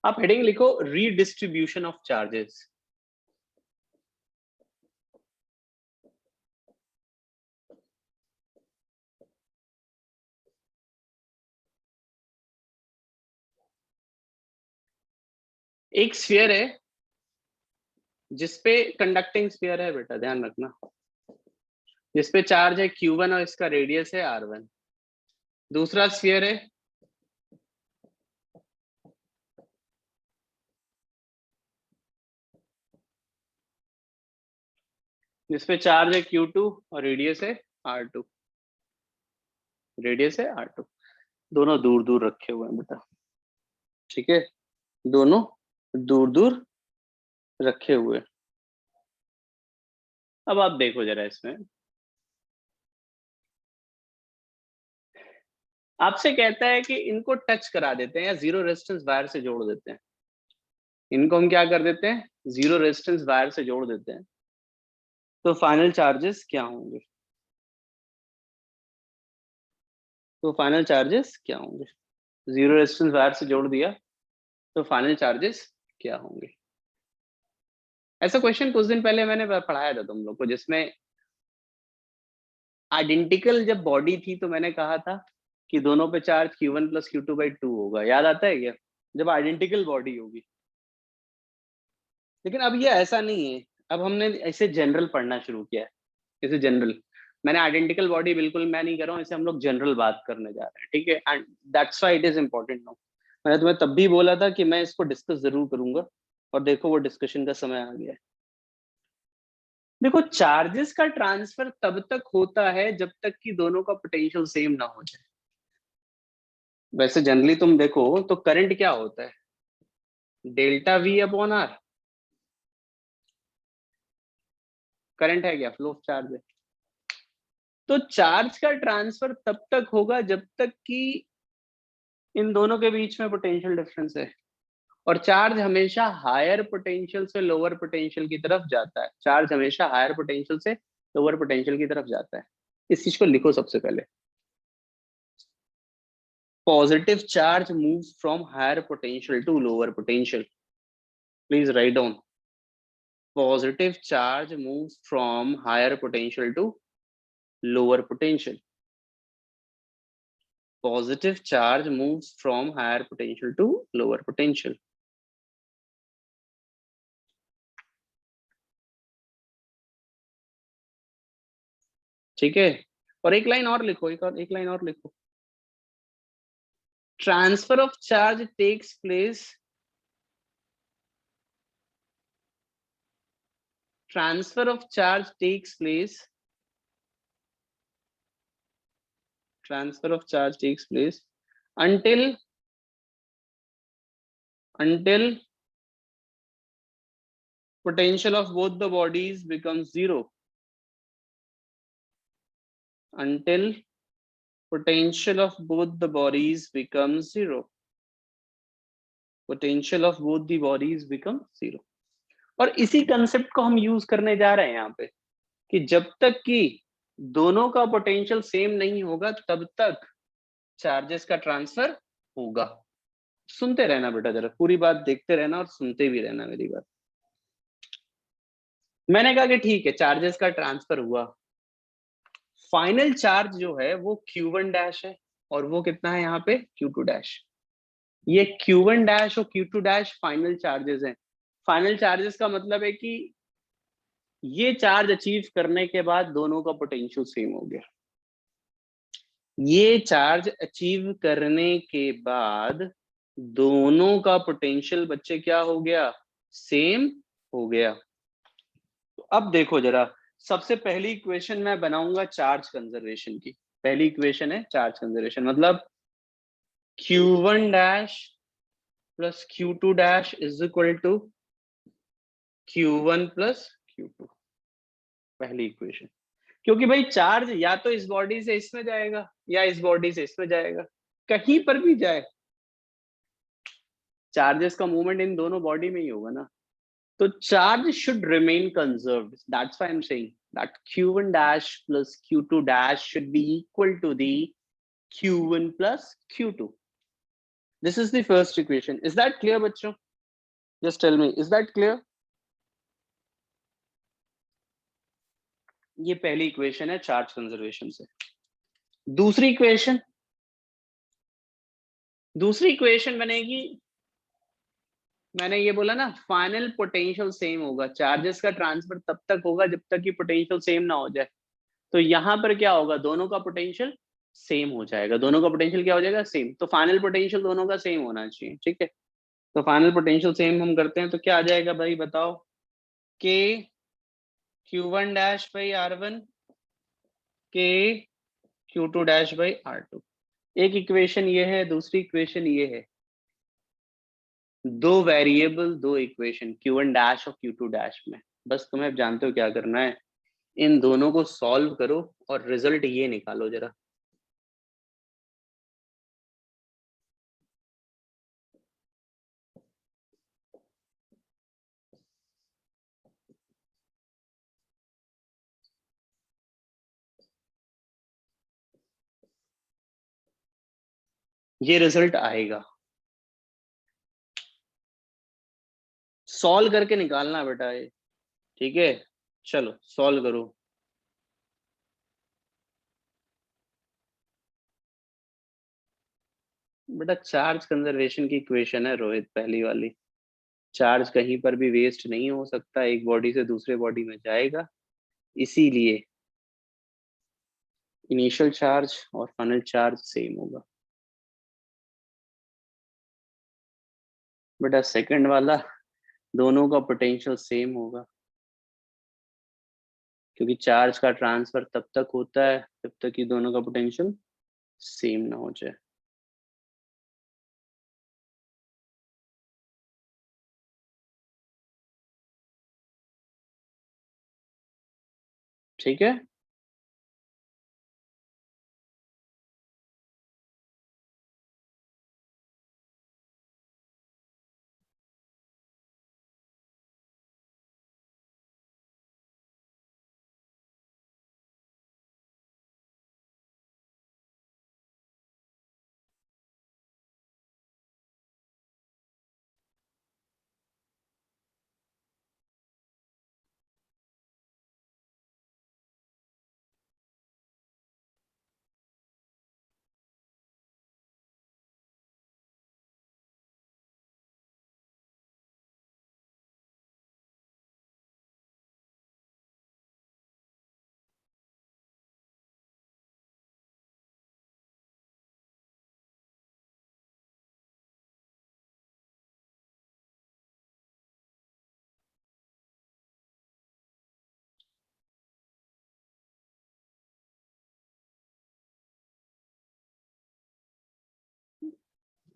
आप हेडिंग लिखो रीडिस्ट्रीब्यूशन ऑफ चार्जेस। एक स्फीयर है जिसपे कंडक्टिंग स्फीयर है बेटा, ध्यान रखना, जिसपे चार्ज है Q1 और इसका रेडियस है R1। दूसरा स्फीयर है जिसपे चार्ज है Q2 और रेडियस है R2। रेडियस है R2, दोनों दूर दूर रखे हुए हैं बेटा। ठीक है, दोनों दूर दूर रखे हुए। अब आप देखो जरा इसमें, आपसे कहता है कि इनको टच करा देते हैं या जीरो रेजिस्टेंस वायर से जोड़ देते हैं। इनको हम क्या कर देते हैं, जीरो रेजिस्टेंस वायर से जोड़ देते हैं। तो फाइनल चार्जेस क्या होंगे, तो फाइनल चार्जेस क्या होंगे, जीरो रेजिस्टेंस वायर से जोड़ दिया तो फाइनल चार्जेस क्या होंगे। ऐसा क्वेश्चन कुछ दिन पहले मैंने पढ़ाया था तुम लोग को, जिसमें आइडेंटिकल जब बॉडी थी तो मैंने कहा था कि दोनों पे चार्ज Q1 प्लस Q2/2 होगा, याद आता है क्या, जब आइडेंटिकल बॉडी होगी। लेकिन अब ये ऐसा नहीं है, अब हमने ऐसे जनरल पढ़ना शुरू किया है, इसे जनरल। मैंने आइडेंटिकल बॉडी बिल्कुल मैं नहीं कर रहा हूँ, इसे हम लोग जनरल बात करने जा रहे हैं, ठीक है। And that's why it is important now. मैंने तुम्हें तब भी बोला था कि मैं इसको डिस्कस जरूर करूंगा, और देखो वो डिस्कशन का समय आ गया है। देखो, चार्जेस का ट्रांसफर तब तक होता है जब तक कि दोनों का पोटेंशियल सेम ना हो जाए। वैसे जनरली तुम देखो तो करंट क्या होता है, delta V upon R. Current है क्या, फ्लो ऑफ चार्ज है। तो चार्ज का ट्रांसफर तब तक होगा जब तक कि इन दोनों के बीच में पोटेंशियल डिफरेंस है। और चार्ज हमेशा हायर पोटेंशियल से लोअर पोटेंशियल की तरफ जाता है, चार्ज हमेशा हायर पोटेंशियल से लोअर पोटेंशियल की तरफ जाता है। इस चीज को लिखो सबसे पहले, positive charge move from higher potential to lower potential. Please write down, positive charge moves from higher potential to lower potential. Positive charge moves from higher potential to lower potential. ठीक है, और एक लाइन और लिखो, एक लाइन और लिखो। Transfer of charge takes place, transfer of charge takes place, transfer of charge takes place until potential of both the bodies becomes zero, until potential of both the bodies becomes zero, potential of both the bodies become zero। और इसी कंसेप्ट को हम यूज करने जा रहे हैं यहाँ पे, कि जब तक कि दोनों का पोटेंशियल सेम नहीं होगा तब तक चार्जेस का ट्रांसफर होगा। सुनते रहना बेटा, जरा पूरी बात देखते रहना और सुनते भी रहना मेरी बात। मैंने कहा कि ठीक है, चार्जेस का ट्रांसफर हुआ, फाइनल चार्ज जो है वो Q1 डैश है, और वो कितना है यहाँ पे Q2 डैश। ये Q1 डैश और Q2 डैश फाइनल चार्जेस हैं। फाइनल चार्जेस का मतलब है कि ये चार्ज अचीव करने के बाद दोनों का पोटेंशियल सेम हो गया। ये चार्ज अचीव करने के बाद दोनों का पोटेंशियल बच्चे क्या हो गया, सेम हो गया। तो अब देखो जरा, सबसे पहली इक्वेशन मैं बनाऊंगा चार्ज कंजर्वेशन की। पहली इक्वेशन है चार्ज कंजर्वेशन, मतलब Q1 dash plus Q2 dash is equal to Q1 plus Q2, पहली इक्वेशन। क्योंकि भाई चार्ज या तो इस बॉडी से इसमें जाएगा या इस बॉडी से इसमें जाएगा, कहीं पर भी जाए चार्जेस का मूवमेंट इन दोनों बॉडी में ही होगा ना। तो charge should remain conserved, that's why I am saying that Q1 dash plus Q2 dash should be equal to the Q1 plus Q2. This is the first equation. Is that clear बच्चों? Just tell me, is that clear? ये पहली इक्वेशन है चार्ज कंजर्वेशन से। दूसरी इक्वेशन बनेगी, मैंने ये बोला ना, फाइनल पोटेंशियल सेम होगा, चार्जेस का ट्रांसफर तब तक होगा जब तक कि पोटेंशियल सेम ना हो जाए। तो यहाँ पर क्या होगा, दोनों का पोटेंशियल सेम हो जाएगा, दोनों का पोटेंशियल क्या हो जाएगा, सेम। तो फाइनल पोटेंशियल दोनों का सेम होना चाहिए, ठीक है। तो फाइनल पोटेंशियल सेम हम करते हैं तो क्या आ जाएगा भाई बताओ, के Q1 डैश बाई R1 के Q2 डैश बाई R2। एक इक्वेशन ये है, दूसरी इक्वेशन ये है। दो वेरिएबल, दो इक्वेशन, Q1 डैश और Q2 डैश में। बस तुम्हें अब जानते हो क्या करना है, इन दोनों को सॉल्व करो और रिजल्ट ये निकालो जरा। ये रिजल्ट आएगा। सॉल्व करके निकालना बेटा ये, ठीक है? चलो सॉल्व करो। बेटा चार्ज कंजर्वेशन की इक्वेशन है रोहित, पहली वाली। चार्ज कहीं पर भी वेस्ट नहीं हो सकता, एक बॉडी से दूसरे बॉडी में जाएगा, इसीलिए इनिशियल चार्ज और फाइनल चार्ज सेम होगा। बेटा सेकंड वाला, दोनों का पोटेंशियल सेम होगा, क्योंकि चार्ज का ट्रांसफर तब तक होता है जब तक कि दोनों का पोटेंशियल सेम ना हो जाए। ठीक है?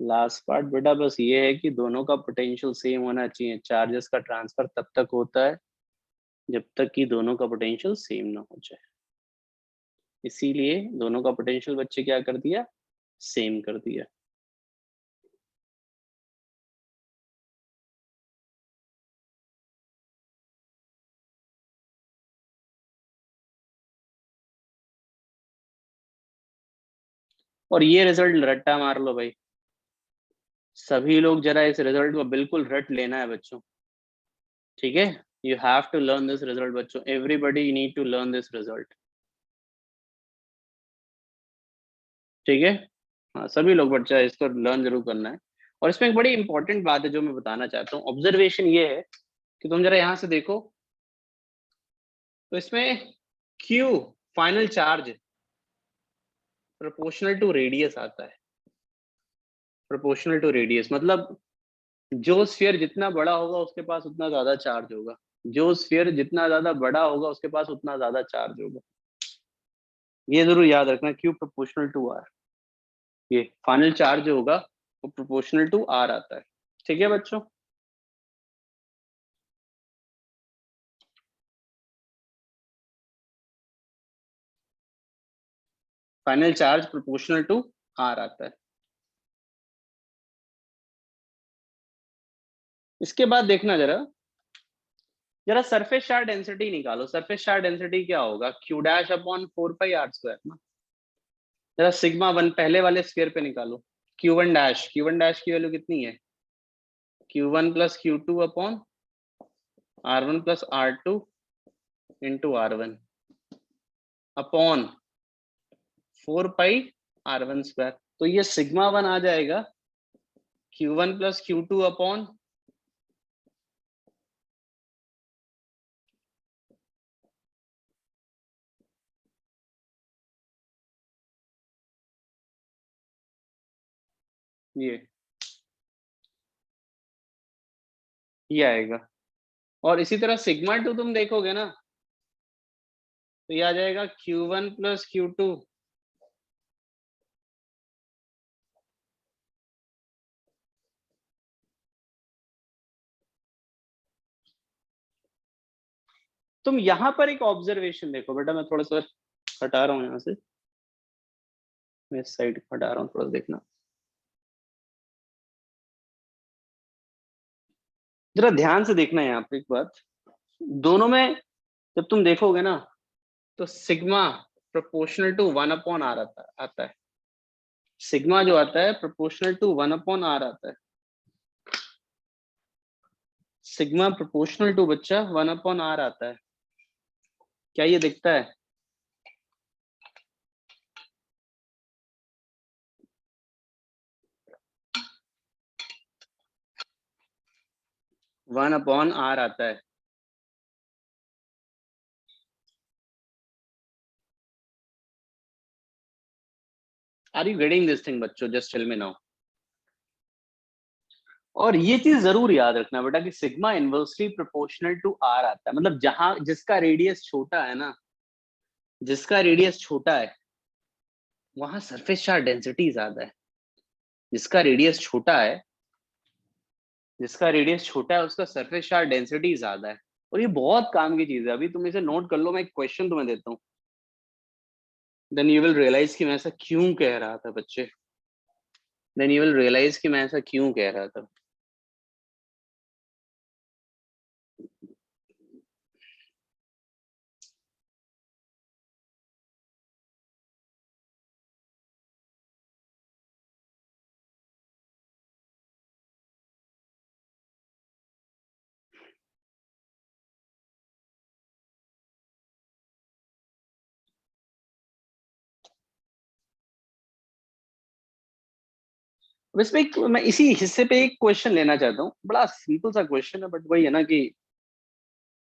लास्ट पार्ट बेटा बस ये है कि दोनों का पोटेंशियल सेम होना चाहिए। चार्जेस का ट्रांसफर तब तक होता है जब तक कि दोनों का पोटेंशियल सेम ना हो जाए, इसीलिए दोनों का पोटेंशियल बच्चे क्या कर दिया, सेम कर दिया। और ये रिजल्ट रट्टा मार लो भाई, सभी लोग जरा इस रिजल्ट को बिल्कुल रट लेना है बच्चों, ठीक है? You have to learn this result बच्चों, everybody need to learn this result, ठीक है? हाँ सभी लोग बच्चा इसको लर्न जरूर करना है। और इसमें एक बड़ी इंपॉर्टेंट बात है जो मैं बताना चाहता हूँ, ऑब्जर्वेशन ये है कि तुम जरा यहाँ से देखो, तो इसमें Q final charge proportional to radius आता है। प्रोपोर्शनल टू रेडियस मतलब जो स्फीयर जितना बड़ा होगा उसके पास उतना ज्यादा चार्ज होगा, जो स्फीयर जितना ज्यादा बड़ा होगा उसके पास उतना ज्यादा चार्ज होगा। ये जरूर याद रखना, Q प्रोपोर्शनल टू R। ये फाइनल चार्ज जो होगा वो प्रोपोर्शनल टू R आता है, ठीक है बच्चों? Final charge proportional to R आता है। इसके बाद देखना जरा, जरा सरफेस चार्ज डेंसिटी निकालो। सरफेस चार्ज डेंसिटी क्या होगा, Q dash upon 4 pi R square ना। जरा सिग्मा वन पहले वाले स्फीयर पे निकालो। Q1 डैश की वैल्यू कितनी है, Q1 plus Q2 upon R1 plus R2 into R1 upon 4 पाई R1 स्क्वायर। तो ये सिग्मा वन आ जाएगा Q1 प्लस Q2 अपॉन ये आएगा। और इसी तरह सिग्मा टू तुम देखोगे ना, तो ये आ जाएगा Q1 प्लस Q2 तुम यहां पर एक ऑब्जर्वेशन देखो बेटा, मैं थोड़ा सा हटा रहा हूँ यहाँ से, मैं इस साइड हटा रहा हूँ, थोड़ा देखना जरा ध्यान से देखना है यहाँ पे एक बात। दोनों में जब तुम देखोगे ना, तो sigma proportional to 1 upon R आता है। सिग्मा जो आता है प्रोपोर्शनल टू 1/r आता है। सिग्मा प्रोपोर्शनल टू बच्चा 1/r आता है। क्या ये दिखता है? वन अपॉन आर आता है। Are you getting this thing बच्चों? Just tell me now. और ये चीज जरूर याद रखना बेटा कि sigma inversely proportional to R आता है। मतलब जहां जिसका रेडियस छोटा है ना, जिसका रेडियस छोटा है वहां सरफेस चार्ज डेंसिटी ज्यादा है। जिसका रेडियस छोटा है, जिसका रेडियस छोटा है उसका सरफेस चार्ज डेंसिटी ज्यादा है। और ये बहुत काम की चीज है। अभी तुम इसे नोट कर लो, मैं एक क्वेश्चन तुम्हें देता हूँ, देन यू विल रियलाइज कि मैं ऐसा क्यों कह रहा था बच्चे। देन यू विल रियलाइज कि मैं ऐसा क्यों कह रहा था। वैसे मैं इसी हिस्से पे एक क्वेश्चन लेना चाहता हूँ। बड़ा सिंपल सा क्वेश्चन है, बट वही है ना कि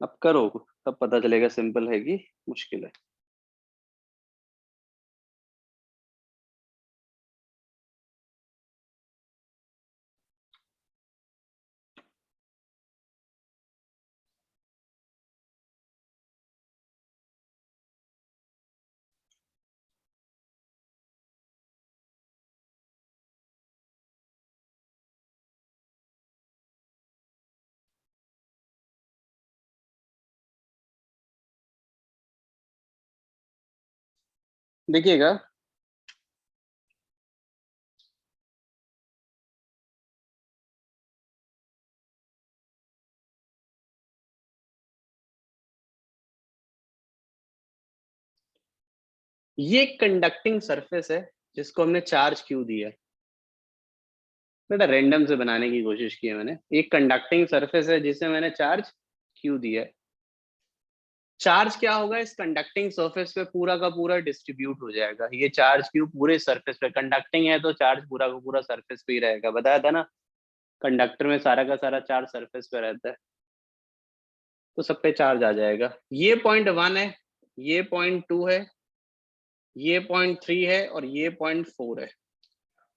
अब करो तब पता चलेगा सिंपल है कि मुश्किल है। देखिएगा, ये कंडक्टिंग सरफेस है जिसको हमने चार्ज क्यू दिया है। बेटा रैंडम से बनाने की कोशिश की है मैंने। एक कंडक्टिंग सरफेस है जिसे मैंने चार्ज क्यू दिया है। चार्ज क्या होगा इस कंडक्टिंग सरफेस पे? पूरा का पूरा डिस्ट्रीब्यूट हो जाएगा। ये चार्ज क्यू पूरे सरफेस पे, कंडक्टिंग है तो चार्ज पूरा का पूरा सरफेस पे ही रहेगा। बताया था ना, कंडक्टर में सारा का सारा चार्ज सरफेस पे रहता है, तो सब पे चार्ज आ जाएगा। ये पॉइंट 1 है, ये पॉइंट 2 है, ये पॉइंट 3 है और ये पॉइंट 4 है।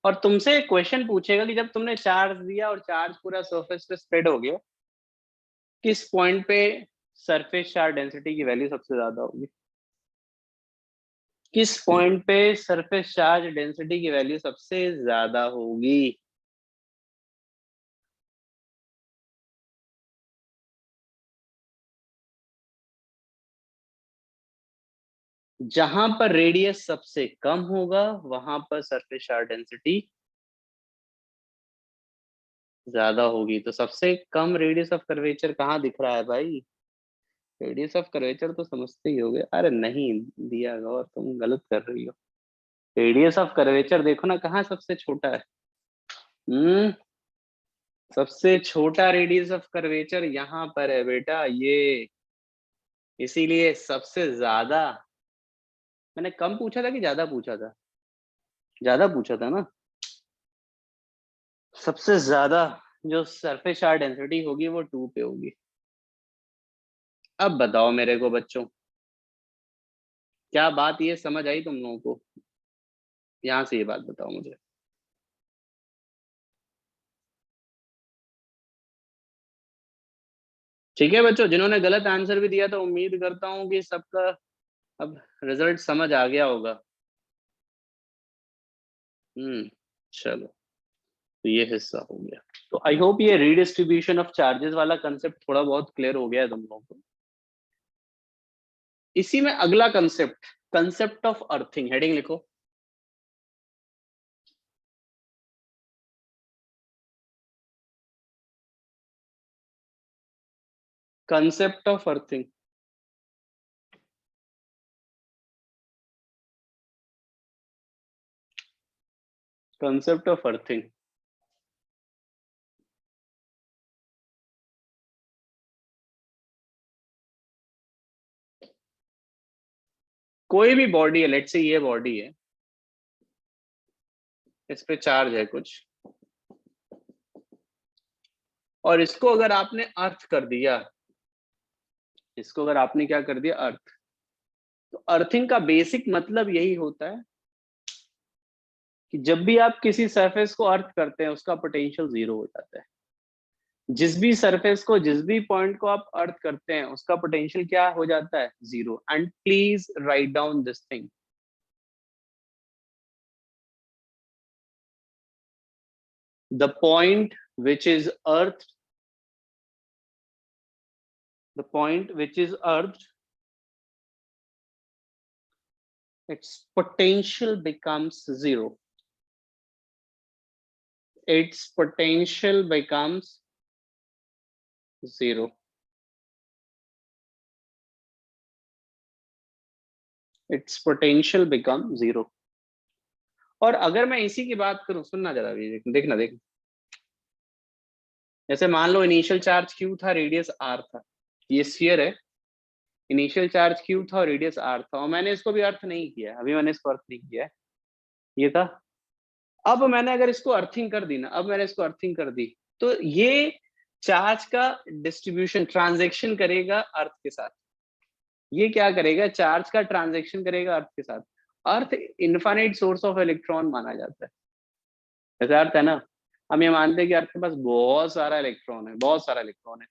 और तुमसे क्वेश्चन पूछेगा कि जब तुमने चार्ज दिया और चार्ज पूरा सरफेस पे स्प्रेड हो गया, किस पॉइंट पे सरफेस चार्ज डेंसिटी की वैल्यू सबसे ज्यादा होगी? किस पॉइंट पे सरफेस चार्ज डेंसिटी की वैल्यू सबसे ज्यादा होगी? जहां पर रेडियस सबसे कम होगा वहां पर सरफेस चार्ज डेंसिटी ज्यादा होगी। तो सबसे कम रेडियस ऑफ कर्वेचर कहाँ दिख रहा है भाई? रेडियस ऑफ कर्वेचर तो समझते ही होगे। अरे नहीं दिया गौर, तुम गलत कर रही हो। रेडियस ऑफ कर्वेचर देखो ना कहाँ सबसे छोटा है। हम्म, सबसे छोटा रेडियस ऑफ कर्वेचर यहाँ पर है बेटा, ये। इसीलिए सबसे ज्यादा। मैंने कम पूछा था कि ज्यादा पूछा था? ज्यादा पूछा था ना। सबसे ज्यादा जो सरफेस चार्ज डेंसिटी होगी वो 2 पे होगी। अब बताओ मेरे को बच्चों, क्या बात ये समझ आई तुम लोगों को? यहाँ से ये बात बताओ मुझे। ठीक है बच्चों, जिन्होंने गलत आंसर भी दिया तो उम्मीद करता हूँ कि सबका अब रिजल्ट समझ आ गया होगा। चलो, तो ये हिस्सा हो गया। तो आई होप ये रीडिस्ट्रीब्यूशन ऑफ चार्जेस वाला कंसेप्ट थोड़ा बहुत क्लियर हो गया है तुम लोगों को। इसी में अगला concept, concept of earthing, heading लिखो। Concept of earthing. Concept of earthing, कोई भी बॉडी है, लेट्स से ये बॉडी है, इस पे चार्ज है कुछ, और इसको अगर आपने अर्थ कर दिया, इसको अगर आपने क्या कर दिया, अर्थ, तो अर्थिंग का बेसिक मतलब यही होता है कि जब भी आप किसी सरफेस को अर्थ करते हैं उसका पोटेंशियल जीरो हो जाता है। जिस भी सरफेस को, जिस भी पॉइंट को आप अर्थ करते हैं उसका पोटेंशियल क्या हो जाता है, zero. And please write down this thing, the point which is earth, the point which is earth, its potential becomes zero, its potential becomes zero, its potential become zero। और अगर मैं इसी की बात करूं, सुनना जरा भी, देखना देख, जैसे मान लो इनिशियल चार्ज क्यू था, रेडियस आर था, ये स्फीयर है, इनिशियल चार्ज क्यू था और रेडियस आर था, और मैंने इसको भी अर्थ नहीं किया, अभी मैंने इसको अर्थ नहीं किया है, ये था। अब मैंने अगर इसको अर्थिंग कर दी ना, अब मैंने इसको अर्थिंग कर दी, तो ये चार्ज का डिस्ट्रीब्यूशन, ट्रांजैक्शन करेगा अर्थ के साथ। ये क्या करेगा, चार्ज का ट्रांजैक्शन करेगा अर्थ के साथ। अर्थ इनफाइनाइट सोर्स ऑफ इलेक्ट्रॉन माना जाता है, ऐसा अर्थ है ना। हम ये मानते हैं कि अर्थ के पास बहुत सारा इलेक्ट्रॉन है, बहुत सारा इलेक्ट्रॉन है,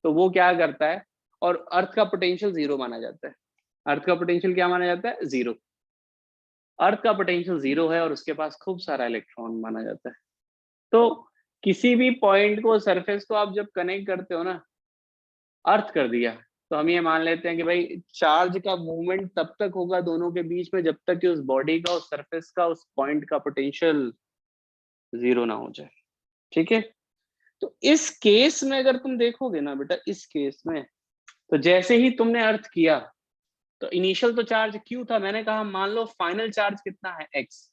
तो वो क्या करता है, और अर्थ का पोटेंशियल जीरो माना जाता है। अर्थ का पोटेंशियल क्या माना जाता है, जीरो। अर्थ का पोटेंशियल जीरो है और उसके पास खूब सारा इलेक्ट्रॉन माना जाता है। तो किसी भी पॉइंट को, सरफेस को आप जब कनेक्ट करते हो ना, अर्थ कर दिया, तो हम ये मान लेते हैं कि भाई चार्ज का मूवमेंट तब तक होगा दोनों के बीच में जब तक कि उस बॉडी का, उस सरफेस का, उस पॉइंट का पोटेंशियल जीरो ना हो जाए। ठीक है, तो इस केस में अगर तुम देखोगे ना बेटा, इस केस में तो जैसे ही तुमने अर्थ किया, तो इनिशियल तो चार्ज क्यू था, मैंने कहा मान लो फाइनल चार्ज कितना है, एक्स।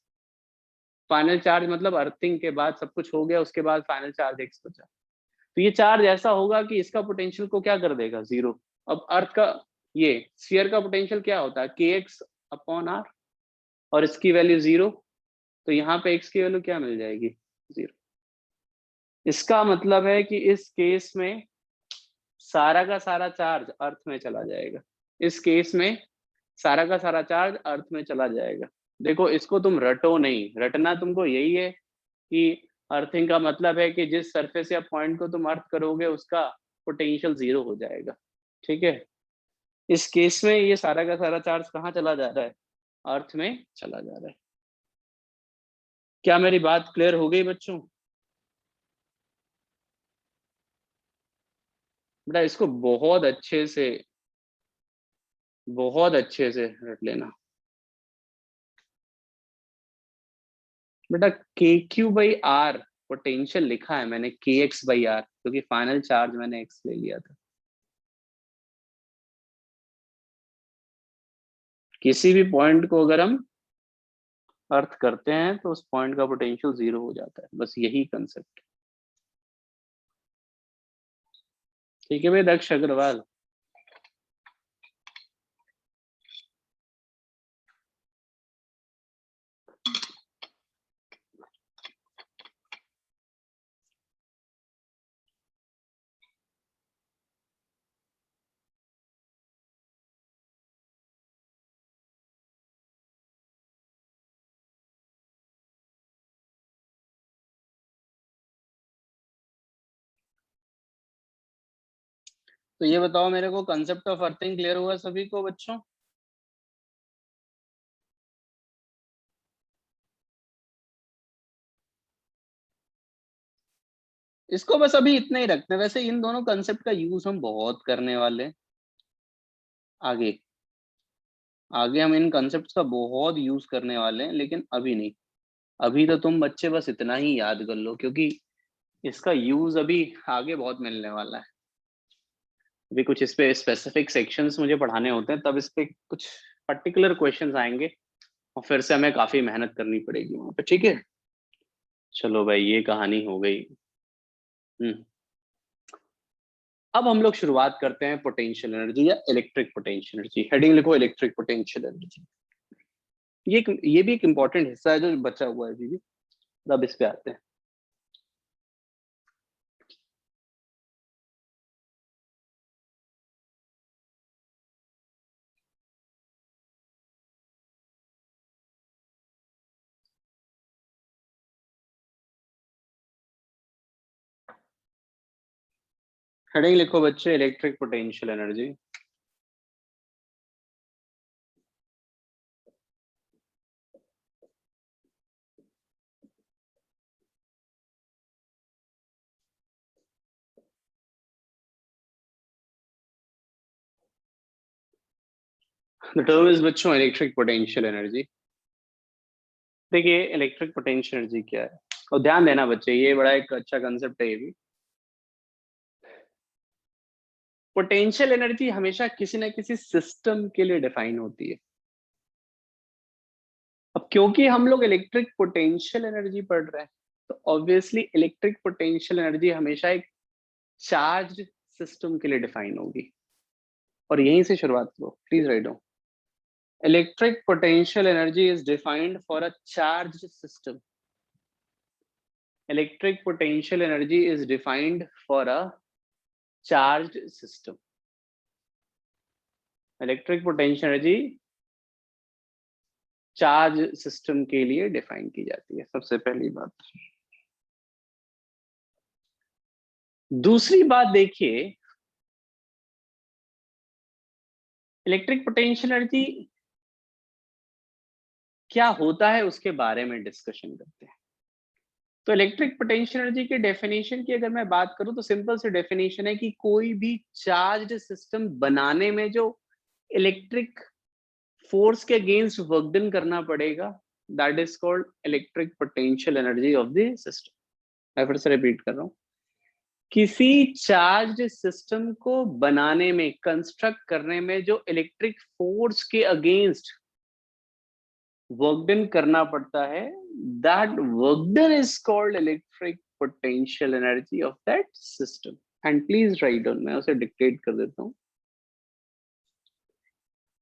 फाइनल चार्ज मतलब अर्थिंग के बाद सब कुछ हो गया, उसके बाद फाइनल चार्ज एक्स बचा। तो ये चार्ज ऐसा होगा कि इसका पोटेंशियल को क्या कर देगा, जीरो। अब अर्थ का, ये स्फीयर का पोटेंशियल क्या होता है, के एक्स अपॉन आर, और इसकी वैल्यू जीरो, तो यहाँ पे एक्स की वैल्यू क्या मिल जाएगी, जीरो। इसका मतलब है कि इस केस में सारा का सारा चार्ज अर्थ में चला जाएगा, इस केस में सारा का सारा चार्ज अर्थ में चला जाएगा। देखो इसको तुम रटो नहीं, रटना तुमको यही है कि अर्थिंग का मतलब है कि जिस सरफेस या पॉइंट को तुम अर्थ करोगे उसका पोटेंशियल जीरो हो जाएगा। ठीक है, इस केस में ये सारा का सारा चार्ज कहाँ चला जा रहा है, अर्थ में चला जा रहा है। क्या मेरी बात क्लियर हो गई बच्चों? बेटा इसको बहुत अच्छे से रट लेना बेटा। के क्यू बाई आर पोटेंशियल लिखा है मैंने के एक्स बाई आर, क्योंकि फाइनल चार्ज मैंने एक्स ले लिया था। किसी भी पॉइंट को अगर हम अर्थ करते हैं तो उस पॉइंट का पोटेंशियल जीरो हो जाता है, बस यही कंसेप्ट। ठीक है भाई दक्ष अग्रवाल। तो ये बताओ मेरे को, कंसेप्ट ऑफ अर्थिंग क्लियर हुआ सभी को बच्चों? इसको बस अभी इतना ही रखते हैं। वैसे इन दोनों कंसेप्ट का यूज हम बहुत करने वाले हैं आगे, आगे हम इन कंसेप्ट का बहुत यूज करने वाले हैं, लेकिन अभी नहीं। अभी तो तुम बच्चे बस इतना ही याद कर लो, क्योंकि इसका यूज अभी आगे बहुत मिलने वाला है। अभी कुछ इस पे स्पेसिफिक सेक्शंस मुझे पढ़ाने होते हैं, तब इस पे कुछ पर्टिकुलर क्वेश्चंस आएंगे और फिर से हमें काफी मेहनत करनी पड़ेगी वहां पे। ठीक है, चलो भाई ये कहानी हो गई। अब हम लोग शुरुआत करते हैं पोटेंशियल एनर्जी या इलेक्ट्रिक पोटेंशियल एनर्जी। हेडिंग लिखो इलेक्ट्रिक पोटेंशियल एनर्जी। ये भी एक इंपॉर्टेंट हिस्सा है जो बचा हुआ है अभी भी। अब इस पे आते हैं। हेडिंग लिखो बच्चे electric potential energy. The term is बच्चों इलेक्ट्रिक पोटेंशियल एनर्जी। देखिए इलेक्ट्रिक पोटेंशियल एनर्जी क्या है, और ध्यान देना बच्चे ये बड़ा एक अच्छा कंसेप्ट है ये भी। पोटेंशियल एनर्जी हमेशा किसी ना किसी सिस्टम के लिए डिफाइन होती है। अब क्योंकि हम लोग इलेक्ट्रिक पोटेंशियल एनर्जी पढ़ रहे हैं तो ऑब्वियसली इलेक्ट्रिक पोटेंशियल एनर्जी हमेशा एक चार्ज सिस्टम के लिए डिफाइन होगी। और यहीं से शुरुआत करो, please write down. Electric potential energy is defined for a charge system. Electric potential energy is defined for a charge system. Electric potential energy charge system के लिए डिफाइन की जाती है, सबसे पहली बात। दूसरी बात देखिए, इलेक्ट्रिक पोटेंशियल एनर्जी क्या होता है उसके बारे में डिस्कशन करते हैं। तो इलेक्ट्रिक पोटेंशियल एनर्जी के डेफिनेशन की अगर मैं बात करूं तो सिंपल सी डेफिनेशन है कि कोई भी चार्ज सिस्टम बनाने में जो इलेक्ट्रिक फोर्स के अगेंस्ट वर्क डन करना पड़ेगा, that is called electric potential energy of the system. मैं फिर से रिपीट कर रहा हूं, किसी चार्ज सिस्टम को बनाने में, कंस्ट्रक्ट करने में जो इलेक्ट्रिक फोर्स के अगेंस्ट वर्क डन करना पड़ता है, that work done is called electric potential energy of that system. And please write down, मैं उसे डिक्टेट कर देता हूं।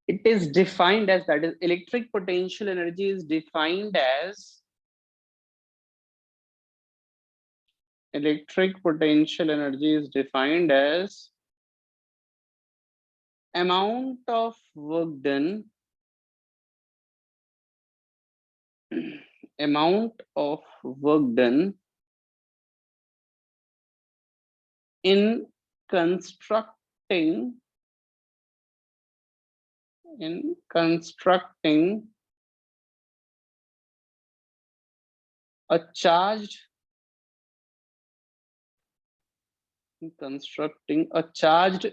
It is defined as, that is electric potential energy is defined as, electric potential energy is defined as amount of work done, amount of work done in constructing, in constructing a charged, constructing a charged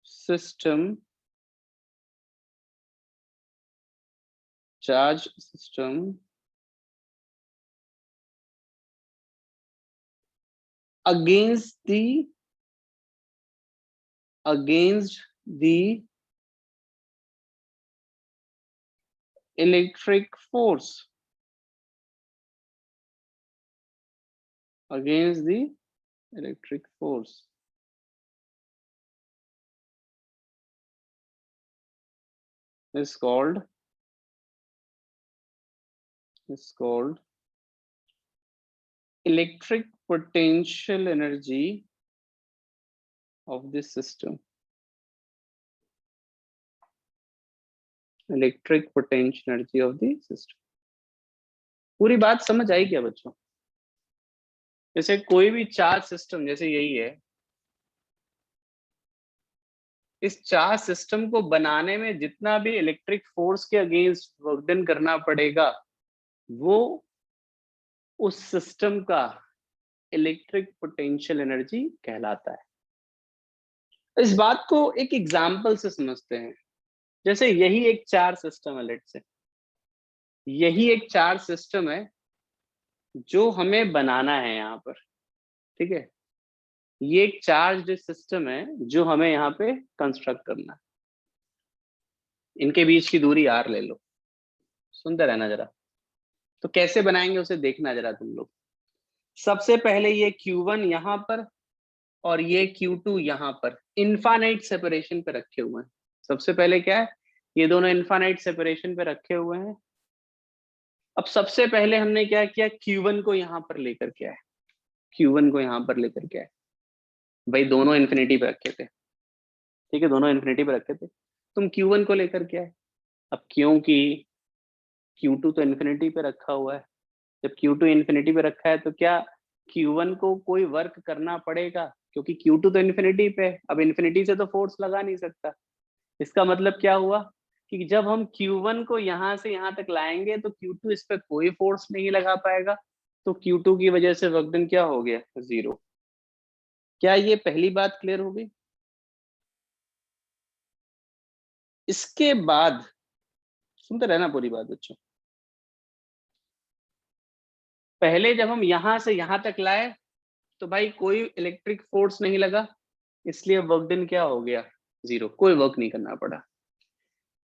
system, charge system against the electric force, against the electric force is called electric potential energy of this system। Electric potential energy of the system. पूरी बात समझ आई क्या बच्चों? जैसे कोई भी चार्ज सिस्टम, जैसे यही है, इस चार्ज सिस्टम को बनाने में जितना भी इलेक्ट्रिक फोर्स के अगेंस्ट वर्क डन करना पड़ेगा, वो उस सिस्टम का इलेक्ट्रिक पोटेंशियल एनर्जी कहलाता है। इस बात को एक एग्जांपल से समझते हैं। जैसे यही एक चार्ज सिस्टम है, लेट्स से यही एक चार्ज सिस्टम है जो हमें बनाना है यहाँ पर, ठीक है। ये एक चार्ज सिस्टम है जो हमें यहाँ पे कंस्ट्रक्ट करना है। इनके बीच की दूरी r ले लो, सुनते रहना जरा। तो कैसे बनाएंगे उसे देखना जरा तुम लोग। सबसे पहले ये Q1 यहाँ पर और ये Q2 यहाँ पर इनफाइनाइट सेपरेशन पे रखे हुए हैं। सबसे पहले क्या है, ये दोनों इनफाइनाइट सेपरेशन पे रखे हुए हैं। अब सबसे पहले हमने क्या किया, Q1 को यहाँ पर लेकर के आए, Q1 को यहाँ पर लेकर के आए। भाई दोनों इन्फिनिटी पे रखे थे, ठीक है, दोनों इन्फिनिटी पे रखे थे, तुम Q1 को लेकर के आए। अब क्योंकि Q2 तो इन्फिनिटी पे रखा हुआ है, जब Q2 इन्फिनिटी पे रखा है तो क्या Q1 को कोई वर्क करना पड़ेगा, क्योंकि Q2 तो इन्फिनिटी पे है, अब इन्फिनिटी से तो फोर्स लगा नहीं सकता। इसका मतलब क्या हुआ कि जब हम Q1 को यहां से यहां तक लाएंगे तो Q2 इस पे कोई फोर्स नहीं लगा पाएगा, तो Q2 की वजह से वर्क डन क्या हो गया, 0। क्या ये पहली बात क्लियर हो गई? इसके बाद सुनते रहना पूरी बात बच्चों। पहले जब हम यहां से यहां तक लाए तो भाई कोई इलेक्ट्रिक फोर्स नहीं लगा, इसलिए वर्क डन क्या हो गया, 0, कोई वर्क नहीं करना पड़ा।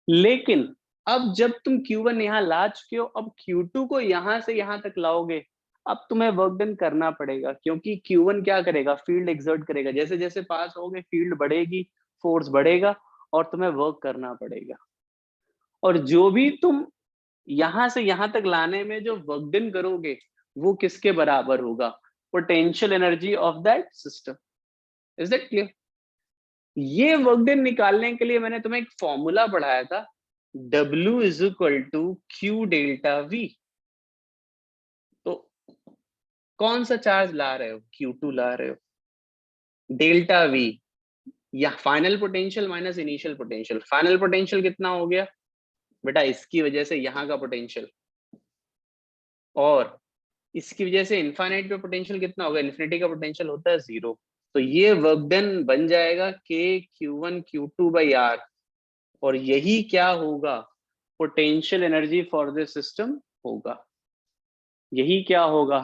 लेकिन अब जब तुम Q1 यहाँ ला चुके हो, अब Q2 को यहां से यहां तक लाओगे, अब तुम्हें वर्क डन करना पड़ेगा, क्योंकि Q1 क्या करेगा, फील्ड एक्सर्ट करेगा, जैसे जैसे पास होगे फील्ड बढ़ेगी, फोर्स बढ़ेगा और तुम्हें वर्क करना पड़ेगा। और जो भी तुम यहां से यहां तक लाने में जो वर्क डन करोगे वो किसके बराबर होगा, potential energy of that system. Is that clear? ये वर्क डन निकालने के लिए मैंने तुम्हें एक फॉर्मूला पढ़ाया था, W is equal to Q delta V. तो कौन सा चार्ज ला रहे हो, Q2 ला रहे हो, डेल्टा वी या final potential minus initial potential. Final potential कितना हो गया बेटा, इसकी वजह से यहाँ का पोटेंशियल, और इसकी वजह से इनफाइनाइट पे पोटेंशियल कितना होगा, इन्फिनिटी का पोटेंशियल होता है 0। तो ये वर्क डन बन जाएगा K Q1 Q2/R, और यही क्या होगा, potential energy for this system होगा। यही क्या होगा,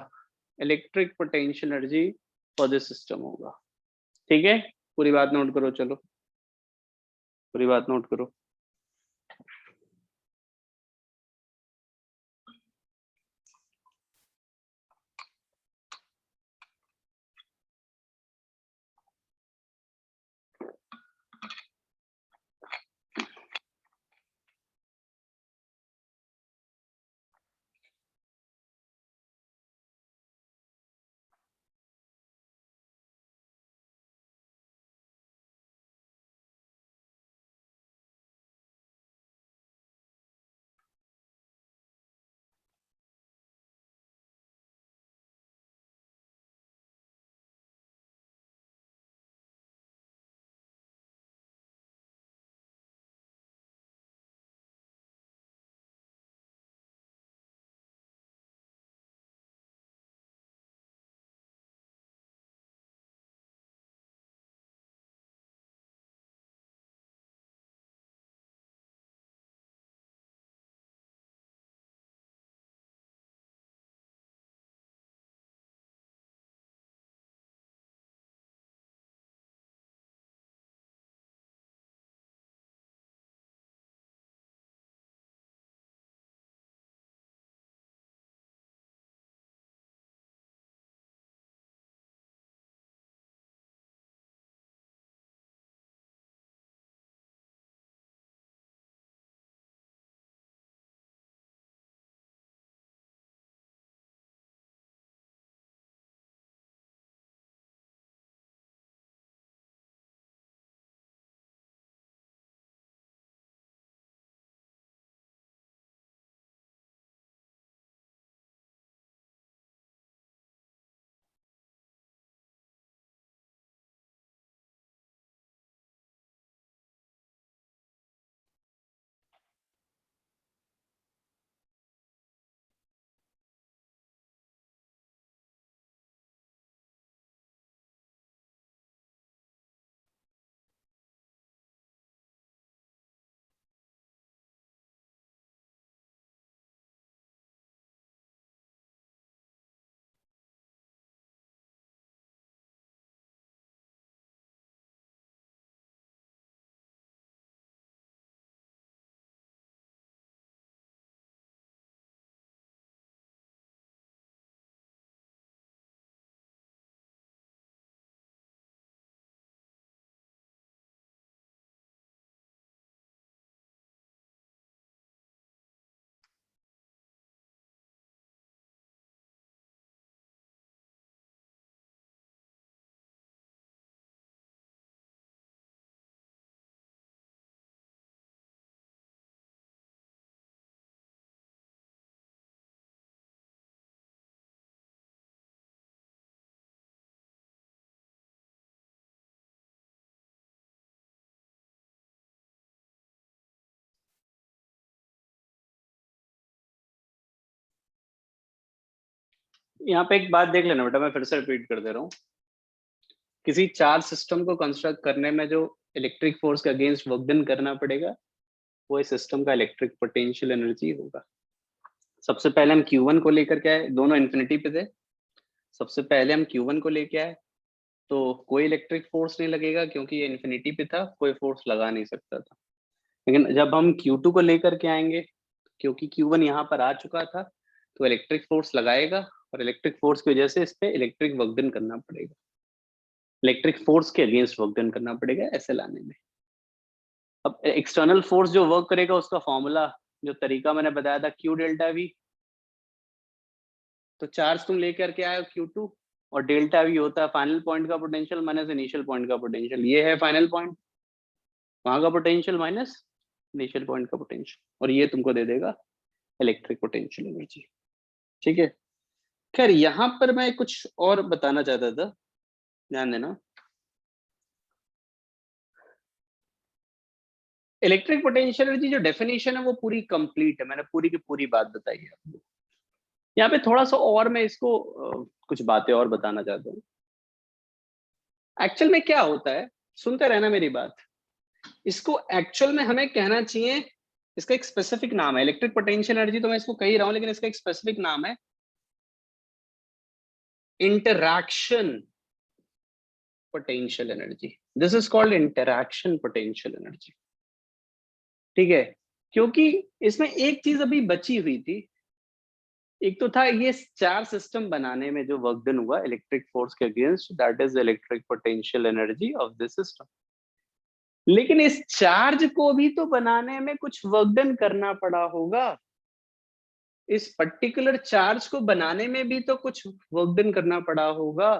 electric potential energy for this system होगा। ठीक है, पूरी बात नोट करो, चलो पूरी बात नोट करो। यहाँ पे एक बात देख लेना बेटा, मैं फिर से रिपीट कर दे रहा हूँ। किसी चार्ज सिस्टम को कंस्ट्रक्ट करने में जो इलेक्ट्रिक फोर्स के अगेंस्ट वर्क डन करना पड़ेगा वो इस सिस्टम का इलेक्ट्रिक पोटेंशियल एनर्जी होगा। सबसे पहले हम Q1 को लेकर के आए, दोनों इन्फिनिटी पे थे। सबसे पहले हम Q1 को लेके आए तो कोई इलेक्ट्रिक फोर्स नहीं लगेगा क्योंकि ये इन्फिनिटी पे था, कोई फोर्स लगा नहीं सकता था। लेकिन जब हम Q2 को लेकर के आएंगे, क्योंकि Q1 यहाँ पर आ चुका था, तो इलेक्ट्रिक फोर्स लगाएगा और इलेक्ट्रिक फोर्स की वजह से इस पे इलेक्ट्रिक वर्क डन करना पड़ेगा, इलेक्ट्रिक फोर्स के अगेंस्ट वर्क डन करना पड़ेगा ऐसे लाने में। अब एक्सटर्नल फोर्स जो वर्क करेगा उसका फॉर्मूला, जो तरीका मैंने बताया था, Q डेल्टा V। तो चार्ज तुम लेकर के आए Q2 और डेल्टा V होता है फाइनल पॉइंट का पोटेंशियल माइनस इनिशियल पॉइंट का पोटेंशियल। ये है फाइनल पॉइंट, वहां का पोटेंशियल माइनस इनिशियल पॉइंट का पोटेंशियल, और ये तुमको दे देगा इलेक्ट्रिक पोटेंशियल एनर्जी। ठीक है। खैर यहाँ पर मैं कुछ और बताना चाहता था, ध्यान देना। इलेक्ट्रिक पोटेंशियल एनर्जी जो डेफिनेशन है वो पूरी कंप्लीट है, मैंने पूरी की पूरी बात बताई है आपको। यहाँ पे थोड़ा सा और मैं इसको कुछ बातें और बताना चाहता हूँ। एक्चुअल में क्या होता है, सुनते रहना मेरी बात। इसको एक्चुअल में हमें कहना चाहिए, इसका एक स्पेसिफिक नाम है इलेक्ट्रिक पोटेंशियल एनर्जी, तो मैं इसको कह ही रहा हूं लेकिन इसका एक स्पेसिफिक नाम है interaction potential energy. This is called interaction potential energy. ठीक है, क्योंकि इसमें एक चीज अभी बची हुई थी। एक तो था ये चार सिस्टम बनाने में जो वर्क डन हुआ इलेक्ट्रिक फोर्स के against, that is electric potential energy of this system. लेकिन इस चार्ज को भी तो बनाने में कुछ वर्क डन करना पड़ा होगा। इस पर्टिकुलर चार्ज को बनाने में भी तो कुछ वर्क डन करना पड़ा होगा।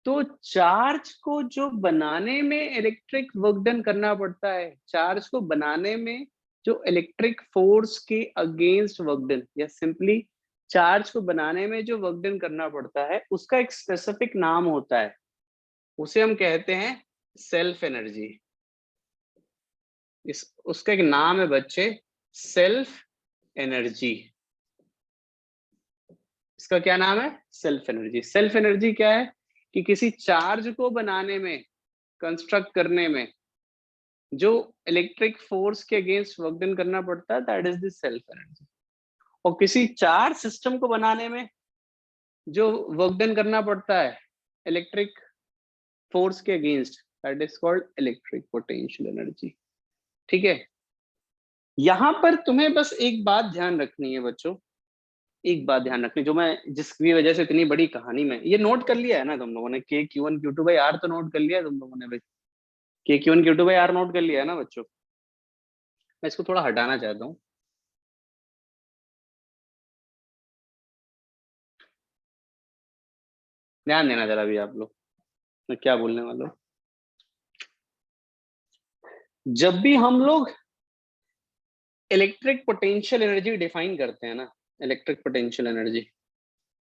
तो चार्ज को जो बनाने में इलेक्ट्रिक वर्क डन करना पड़ता है, चार्ज को बनाने में जो इलेक्ट्रिक फोर्स के अगेंस्ट वर्क डन, या सिंपली चार्ज को बनाने में जो वर्क डन करना पड़ता है, उसका एक स्पेसिफिक नाम होता है, उसे हम कहते हैं सेल्फ एनर्जी। इस उसका एक नाम है बच्चे, सेल्फ एनर्जी। इसका क्या नाम है? Self energy. सेल्फ एनर्जी क्या है कि किसी चार्ज को बनाने में, कंस्ट्रक्ट करने में जो इलेक्ट्रिक फोर्स के अगेंस्ट वर्क डन करना पड़ता है, that is the self energy. और किसी चार्ज सिस्टम को बनाने में जो वर्क डन करना पड़ता है इलेक्ट्रिक फोर्स के against, that is called electric potential energy. ठीक है। यहां पर तुम्हें बस एक बात ध्यान रखनी है बच्चों, एक बात ध्यान रखनी, जो मैं जिसकी वजह से इतनी बड़ी कहानी में ये नोट कर लिया है ना तुम लोगों ने, के Q1 Q2 बाई आर तो नोट कर लिया है तुम लोगों ने भाई, के Q1 Q2 by are note कर लिया है ना बच्चों। मैं इसको थोड़ा हटाना चाहता हूँ। ध्यान देना जरा भी आप लोग, मैं क्या बोलने वाला हूँ। जब भी हम लोग इलेक्ट्रिक पोटेंशियल एनर्जी डिफाइन करते हैं ना, इलेक्ट्रिक पोटेंशियल एनर्जी,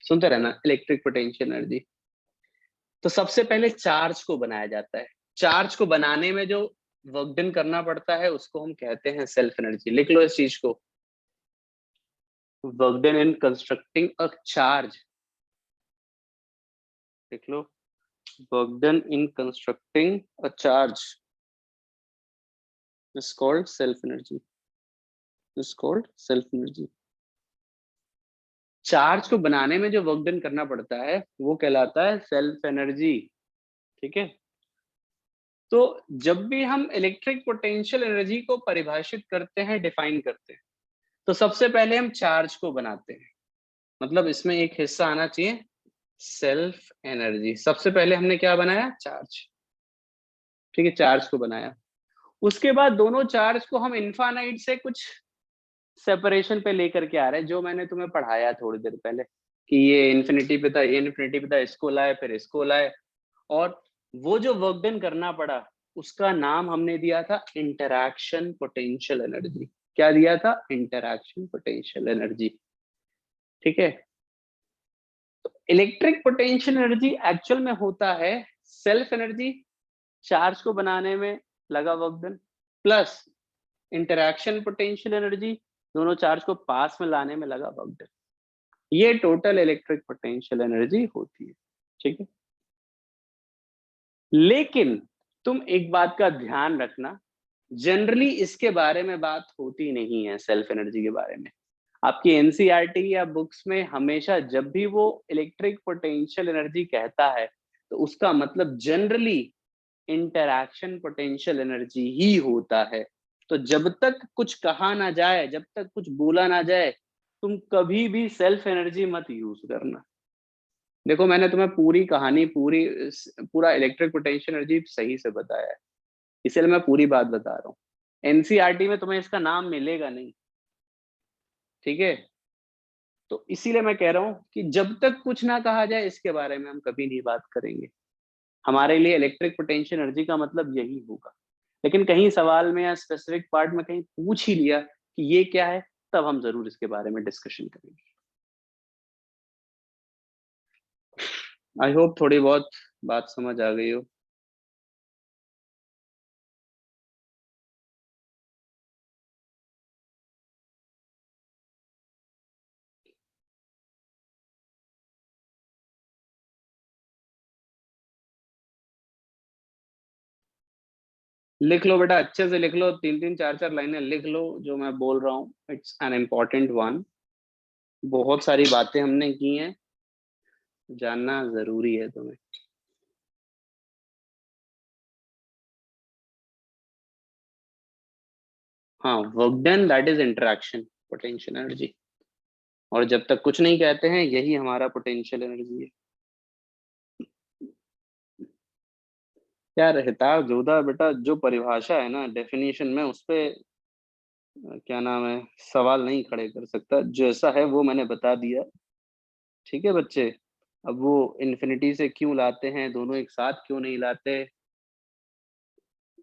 सुनते रहना, इलेक्ट्रिक पोटेंशियल एनर्जी, तो सबसे पहले चार्ज को बनाया जाता है। चार्ज को बनाने में जो वर्क डन करना पड़ता है उसको हम कहते हैं सेल्फ एनर्जी। लिख लो इस चीज को, work done in constructing a charge, लिख लो, work done in constructing a charge is called self energy, is called self energy। Charge को बनाने में जो वर्क डन करना पड़ता है वो कहलाता है सेल्फ एनर्जी। ठीक है। तो जब भी हम इलेक्ट्रिक पोटेंशियल एनर्जी को परिभाषित करते हैं, डिफाइन करते हैं, तो सबसे पहले हम चार्ज को बनाते हैं। मतलब इसमें एक हिस्सा आना चाहिए सेल्फ एनर्जी। सबसे पहले हमने क्या बनाया? चार्ज। ठीक है, चार्ज को बनाया। उसके बाद दोनों चार्ज को हम इनफाइनाइट से कुछ सेपरेशन पे लेकर के आ रहे हैं, जो मैंने तुम्हें पढ़ाया थोड़ी देर पहले कि ये इन्फिनिटी पे था, ये इन्फिनिटी पे था, इसको लाए, फिर इसको लाए, और वो जो वर्क डन करना पड़ा उसका नाम हमने दिया था इंटरैक्शन पोटेंशियल एनर्जी। क्या दिया था? Interaction potential energy. ठीक है। तो इलेक्ट्रिक पोटेंशियल एनर्जी एक्चुअल में होता है सेल्फ एनर्जी, चार्ज को बनाने में लगा work done, plus interaction potential energy, दोनों चार्ज को पास में लाने में लगा वर्क डन। ये टोटल इलेक्ट्रिक पोटेंशियल एनर्जी होती है, ठीक है। लेकिन तुम एक बात का ध्यान रखना, जनरली इसके बारे में बात होती नहीं है, सेल्फ एनर्जी के बारे में। आपकी एनसीईआरटी या बुक्स में हमेशा जब भी वो इलेक्ट्रिक पोटेंशियल एनर्जी कहता है तो उसका मतलब जनरली इंटरैक्शन पोटेंशियल एनर्जी ही होता है। तो जब तक कुछ कहा ना जाए, जब तक कुछ बोला ना जाए, तुम कभी भी सेल्फ एनर्जी मत यूज करना। देखो मैंने तुम्हें पूरी कहानी, पूरा इलेक्ट्रिक पोटेंशियल एनर्जी सही से बताया है, इसलिए मैं पूरी बात बता रहा हूँ। एनसीईआरटी में तुम्हें इसका नाम मिलेगा नहीं, ठीक है। तो इसीलिए मैं कह रहा हूँ कि जब तक कुछ ना कहा जाए इसके बारे में हम कभी नहीं बात करेंगे। हमारे लिए इलेक्ट्रिक पोटेंशियल एनर्जी का मतलब यही होगा। लेकिन कहीं सवाल में या स्पेसिफिक पार्ट में कहीं पूछ ही लिया कि ये क्या है, तब हम जरूर इसके बारे में डिस्कशन करेंगे। आई होप थोड़ी बहुत बात समझ आ गई हो। लिख लो बेटा, अच्छे से लिख लो, 3-3 4-4 लाइनें लिख लो जो मैं बोल रहा हूँ। It's an important one. बहुत सारी बातें हमने की हैं, जानना जरूरी है तुम्हें। हाँ, work done that is interaction potential energy. और जब तक कुछ नहीं कहते हैं, यही हमारा पोटेंशियल एनर्जी है। क्या रहता जोधा बेटा, जो परिभाषा है ना डेफिनेशन में, उस पे क्या नाम है, सवाल नहीं खड़े कर सकता। जैसा है वो मैंने बता दिया, ठीक है बच्चे। अब वो इन्फिनिटी से क्यों लाते हैं, दोनों एक साथ क्यों नहीं लाते,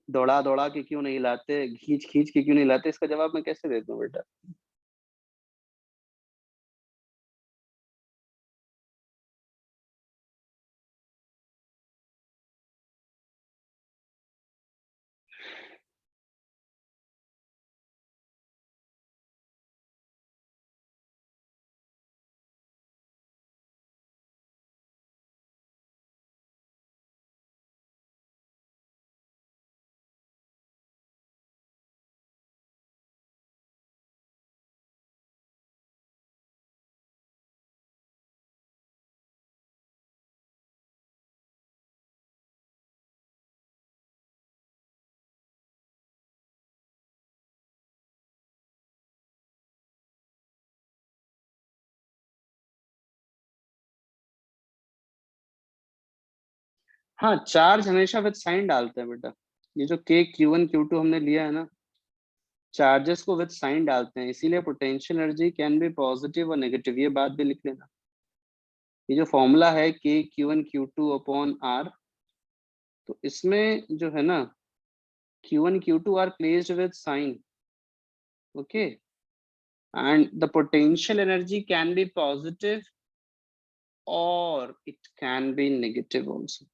दौड़ा दौड़ा के क्यों नहीं लाते, खींच खींच के क्यों नहीं लाते, इसका जवाब मैं कैसे दे दूं बेटा। हाँ, चार्ज हमेशा विद साइन डालते हैं बेटा। ये जो के Q1 Q2 हमने लिया है ना, चार्जेस को विद साइन डालते हैं, इसीलिए potential energy can be positive और नेगेटिव। ये बात भी लिख लेना। ये जो फॉर्मूला है K Q1 Q2 upon R, तो इसमें जो है ना Q1 Q2 are placed with sign, okay. And the potential energy can be positive और it can be negative also.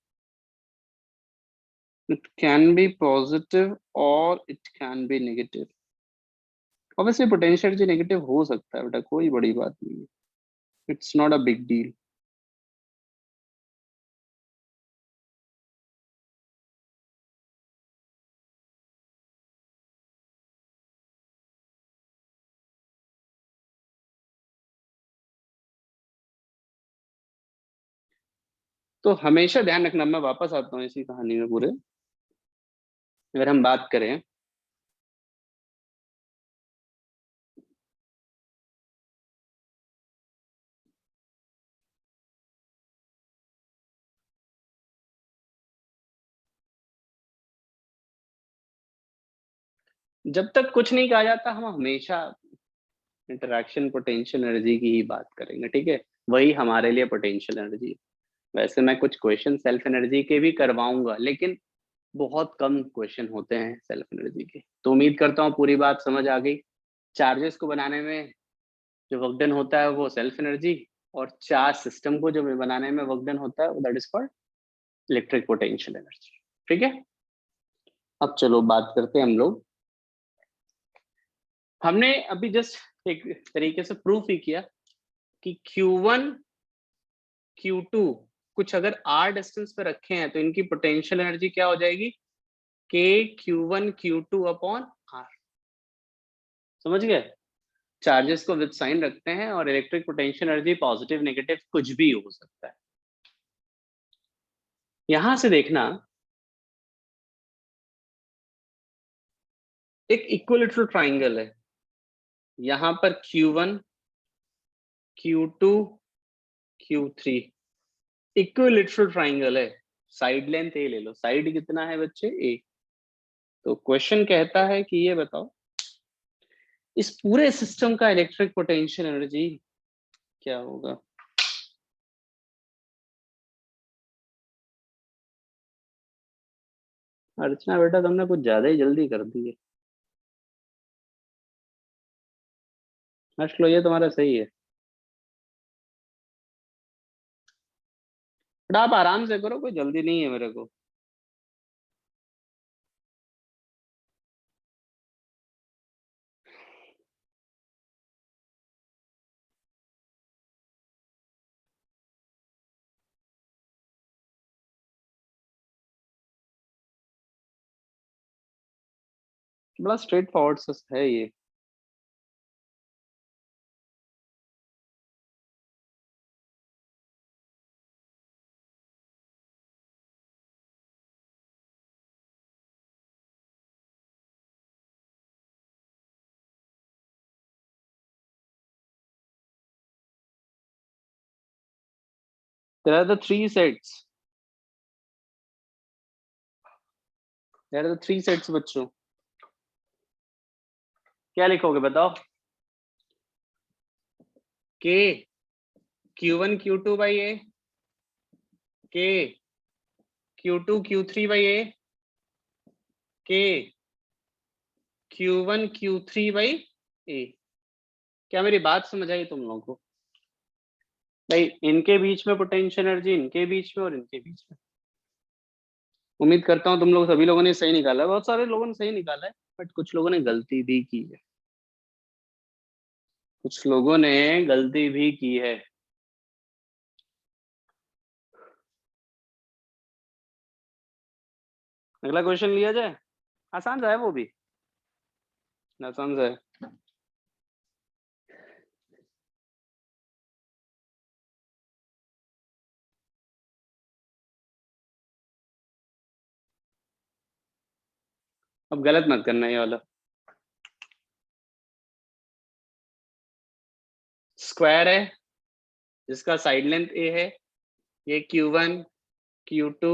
It can be positive or it can be negative. Obviously potential energy negative हो सकता है बेटा, कोई बड़ी बात नहीं है। It's not a big deal. तो हमेशा ध्यान रखना, मैं वापस आता हूँ इसी कहानी में पूरे। अगर हम बात करें, जब तक कुछ नहीं कहा जाता हम हमेशा इंटरैक्शन पोटेंशियल एनर्जी की ही बात करेंगे, ठीक है। वही हमारे लिए पोटेंशियल एनर्जी है। वैसे मैं कुछ क्वेश्चन सेल्फ एनर्जी के भी करवाऊंगा, लेकिन बहुत कम क्वेश्चन होते हैं सेल्फ एनर्जी के। तो उम्मीद करता हूँ पूरी बात समझ आ गई। चार्जेस को बनाने में जो वर्क डन होता है वो सेल्फ एनर्जी, और चार्ज सिस्टम को जो बनाने में वर्क डन होता है that is called electric potential energy, ठीक है। अब चलो बात करते हैं हम लोग। हमने अभी जस्ट एक तरीके से प्रूफ ही किया कि Q1 Q2 कुछ अगर R डिस्टेंस पे रखे हैं तो इनकी पोटेंशियल एनर्जी क्या हो जाएगी, K Q1 Q2 upon R। समझ गए? चार्जेस को विद साइन रखते हैं और electric potential energy positive negative कुछ भी हो सकता है। यहां से देखना, एक इक्विलेटरल ट्राइंगल है, यहां पर Q1 Q2 Q3 equilateral triangle है। साइड लेंथ ए ले लो, साइड कितना है बच्चे, ए। तो क्वेश्चन कहता है कि ये बताओ इस पूरे सिस्टम का इलेक्ट्रिक पोटेंशियल एनर्जी क्या होगा। अर्चना बेटा तुमने कुछ ज्यादा ही जल्दी कर दी है। हर्ष लो, ये तुम्हारा सही है, बट आप आराम से करो, कोई जल्दी नहीं है मेरे को। बड़ा स्ट्रेट फॉरवर्ड सा है ये। There are the three sets. There are the three sets बच्चों। क्या लिखोगे बताओ। K Q1 Q2 by A, K Q2 Q3 by A, K Q1 Q3 by A। क्या मेरी बात समझ आई तुम लोगों को? भाई इनके बीच में पोटेंशियल एनर्जी, इनके बीच में और इनके बीच में। उम्मीद करता हूँ तुम लोग सभी लोगों ने सही निकाला है, बहुत सारे लोगों ने सही निकाला है, बट कुछ लोगों ने गलती भी की है, कुछ लोगों ने गलती भी की है। अगला क्वेश्चन लिया जाए, आसान सा है वो भी, आसान सा है। अब गलत मत करना ये वाला। स्क्वायर है जिसका साइड लेंथ ए है, ये Q1 Q2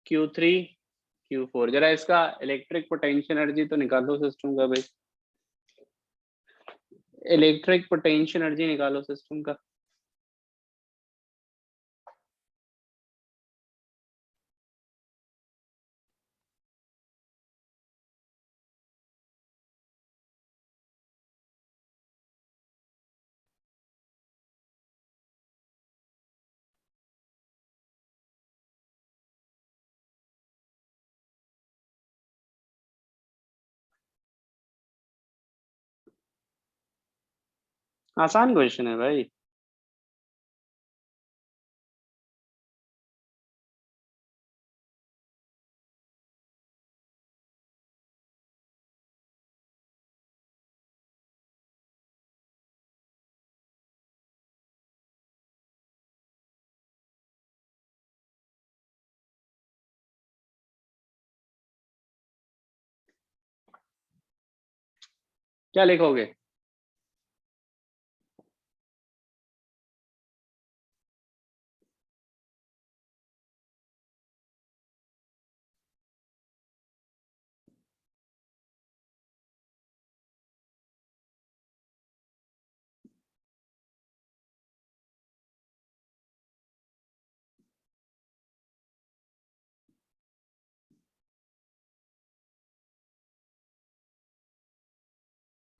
Q3 Q4। जरा इसका इलेक्ट्रिक पोटेंशियल एनर्जी तो निकालो सिस्टम का भाई, इलेक्ट्रिक पोटेंशियल एनर्जी निकालो सिस्टम का। आसान क्वेश्चन है भाई। क्या लिखोगे?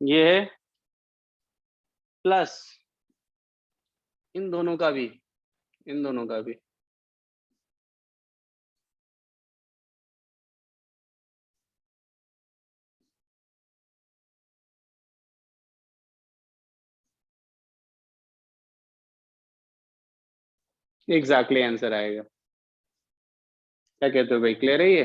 ये है प्लस इन दोनों का भी, इन दोनों का भी। एग्जैक्टली आंसर आएगा। क्या कहते हो भाई, क्लियर है ये?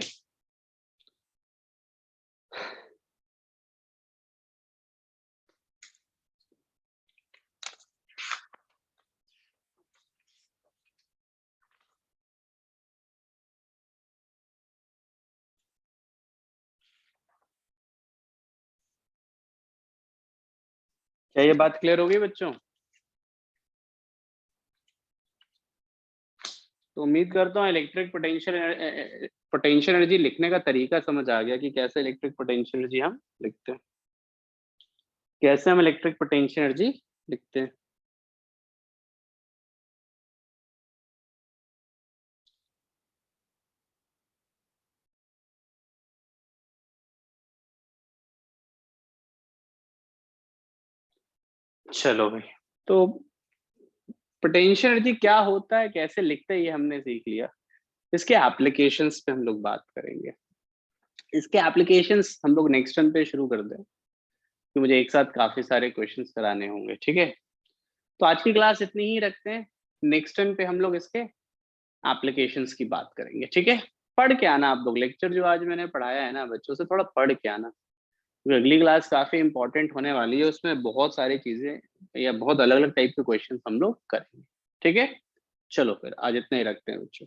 क्या ये बात क्लियर होगी बच्चों? तो उम्मीद करता हूँ इलेक्ट्रिक पोटेंशियल एनर्जी लिखने का तरीका समझ आ गया कि कैसे इलेक्ट्रिक पोटेंशियल एनर्जी हम लिखते हैं, कैसे हम इलेक्ट्रिक पोटेंशियल एनर्जी लिखते हैं। चलो भाई, तो पोटेंशियल एनर्जी क्या होता है, कैसे लिखते हैं, ये हमने सीख लिया। इसके एप्लीकेशंस पे हम लोग बात करेंगे। इसके एप्लीकेशंस हम लोग नेक्स्ट टर्म पे शुरू कर दें, कि मुझे एक साथ काफी सारे क्वेश्चंस कराने होंगे, ठीक है? तो आज की क्लास इतनी ही रखते हैं। नेक्स्ट टर्म पे हम लोग इसके एप्लीकेशंस की बात करेंगे, ठीक है? पढ़ के आना आप लोग, लेक्चर जो आज मैंने पढ़ाया है ना बच्चों से, थोड़ा पढ़ के आना। तो अगली क्लास काफी इंपॉर्टेंट होने वाली है, उसमें बहुत सारी चीजें या बहुत अलग अलग टाइप के क्वेश्चन हम लोग करेंगे, ठीक है? चलो फिर आज इतना ही रखते हैं बच्चों।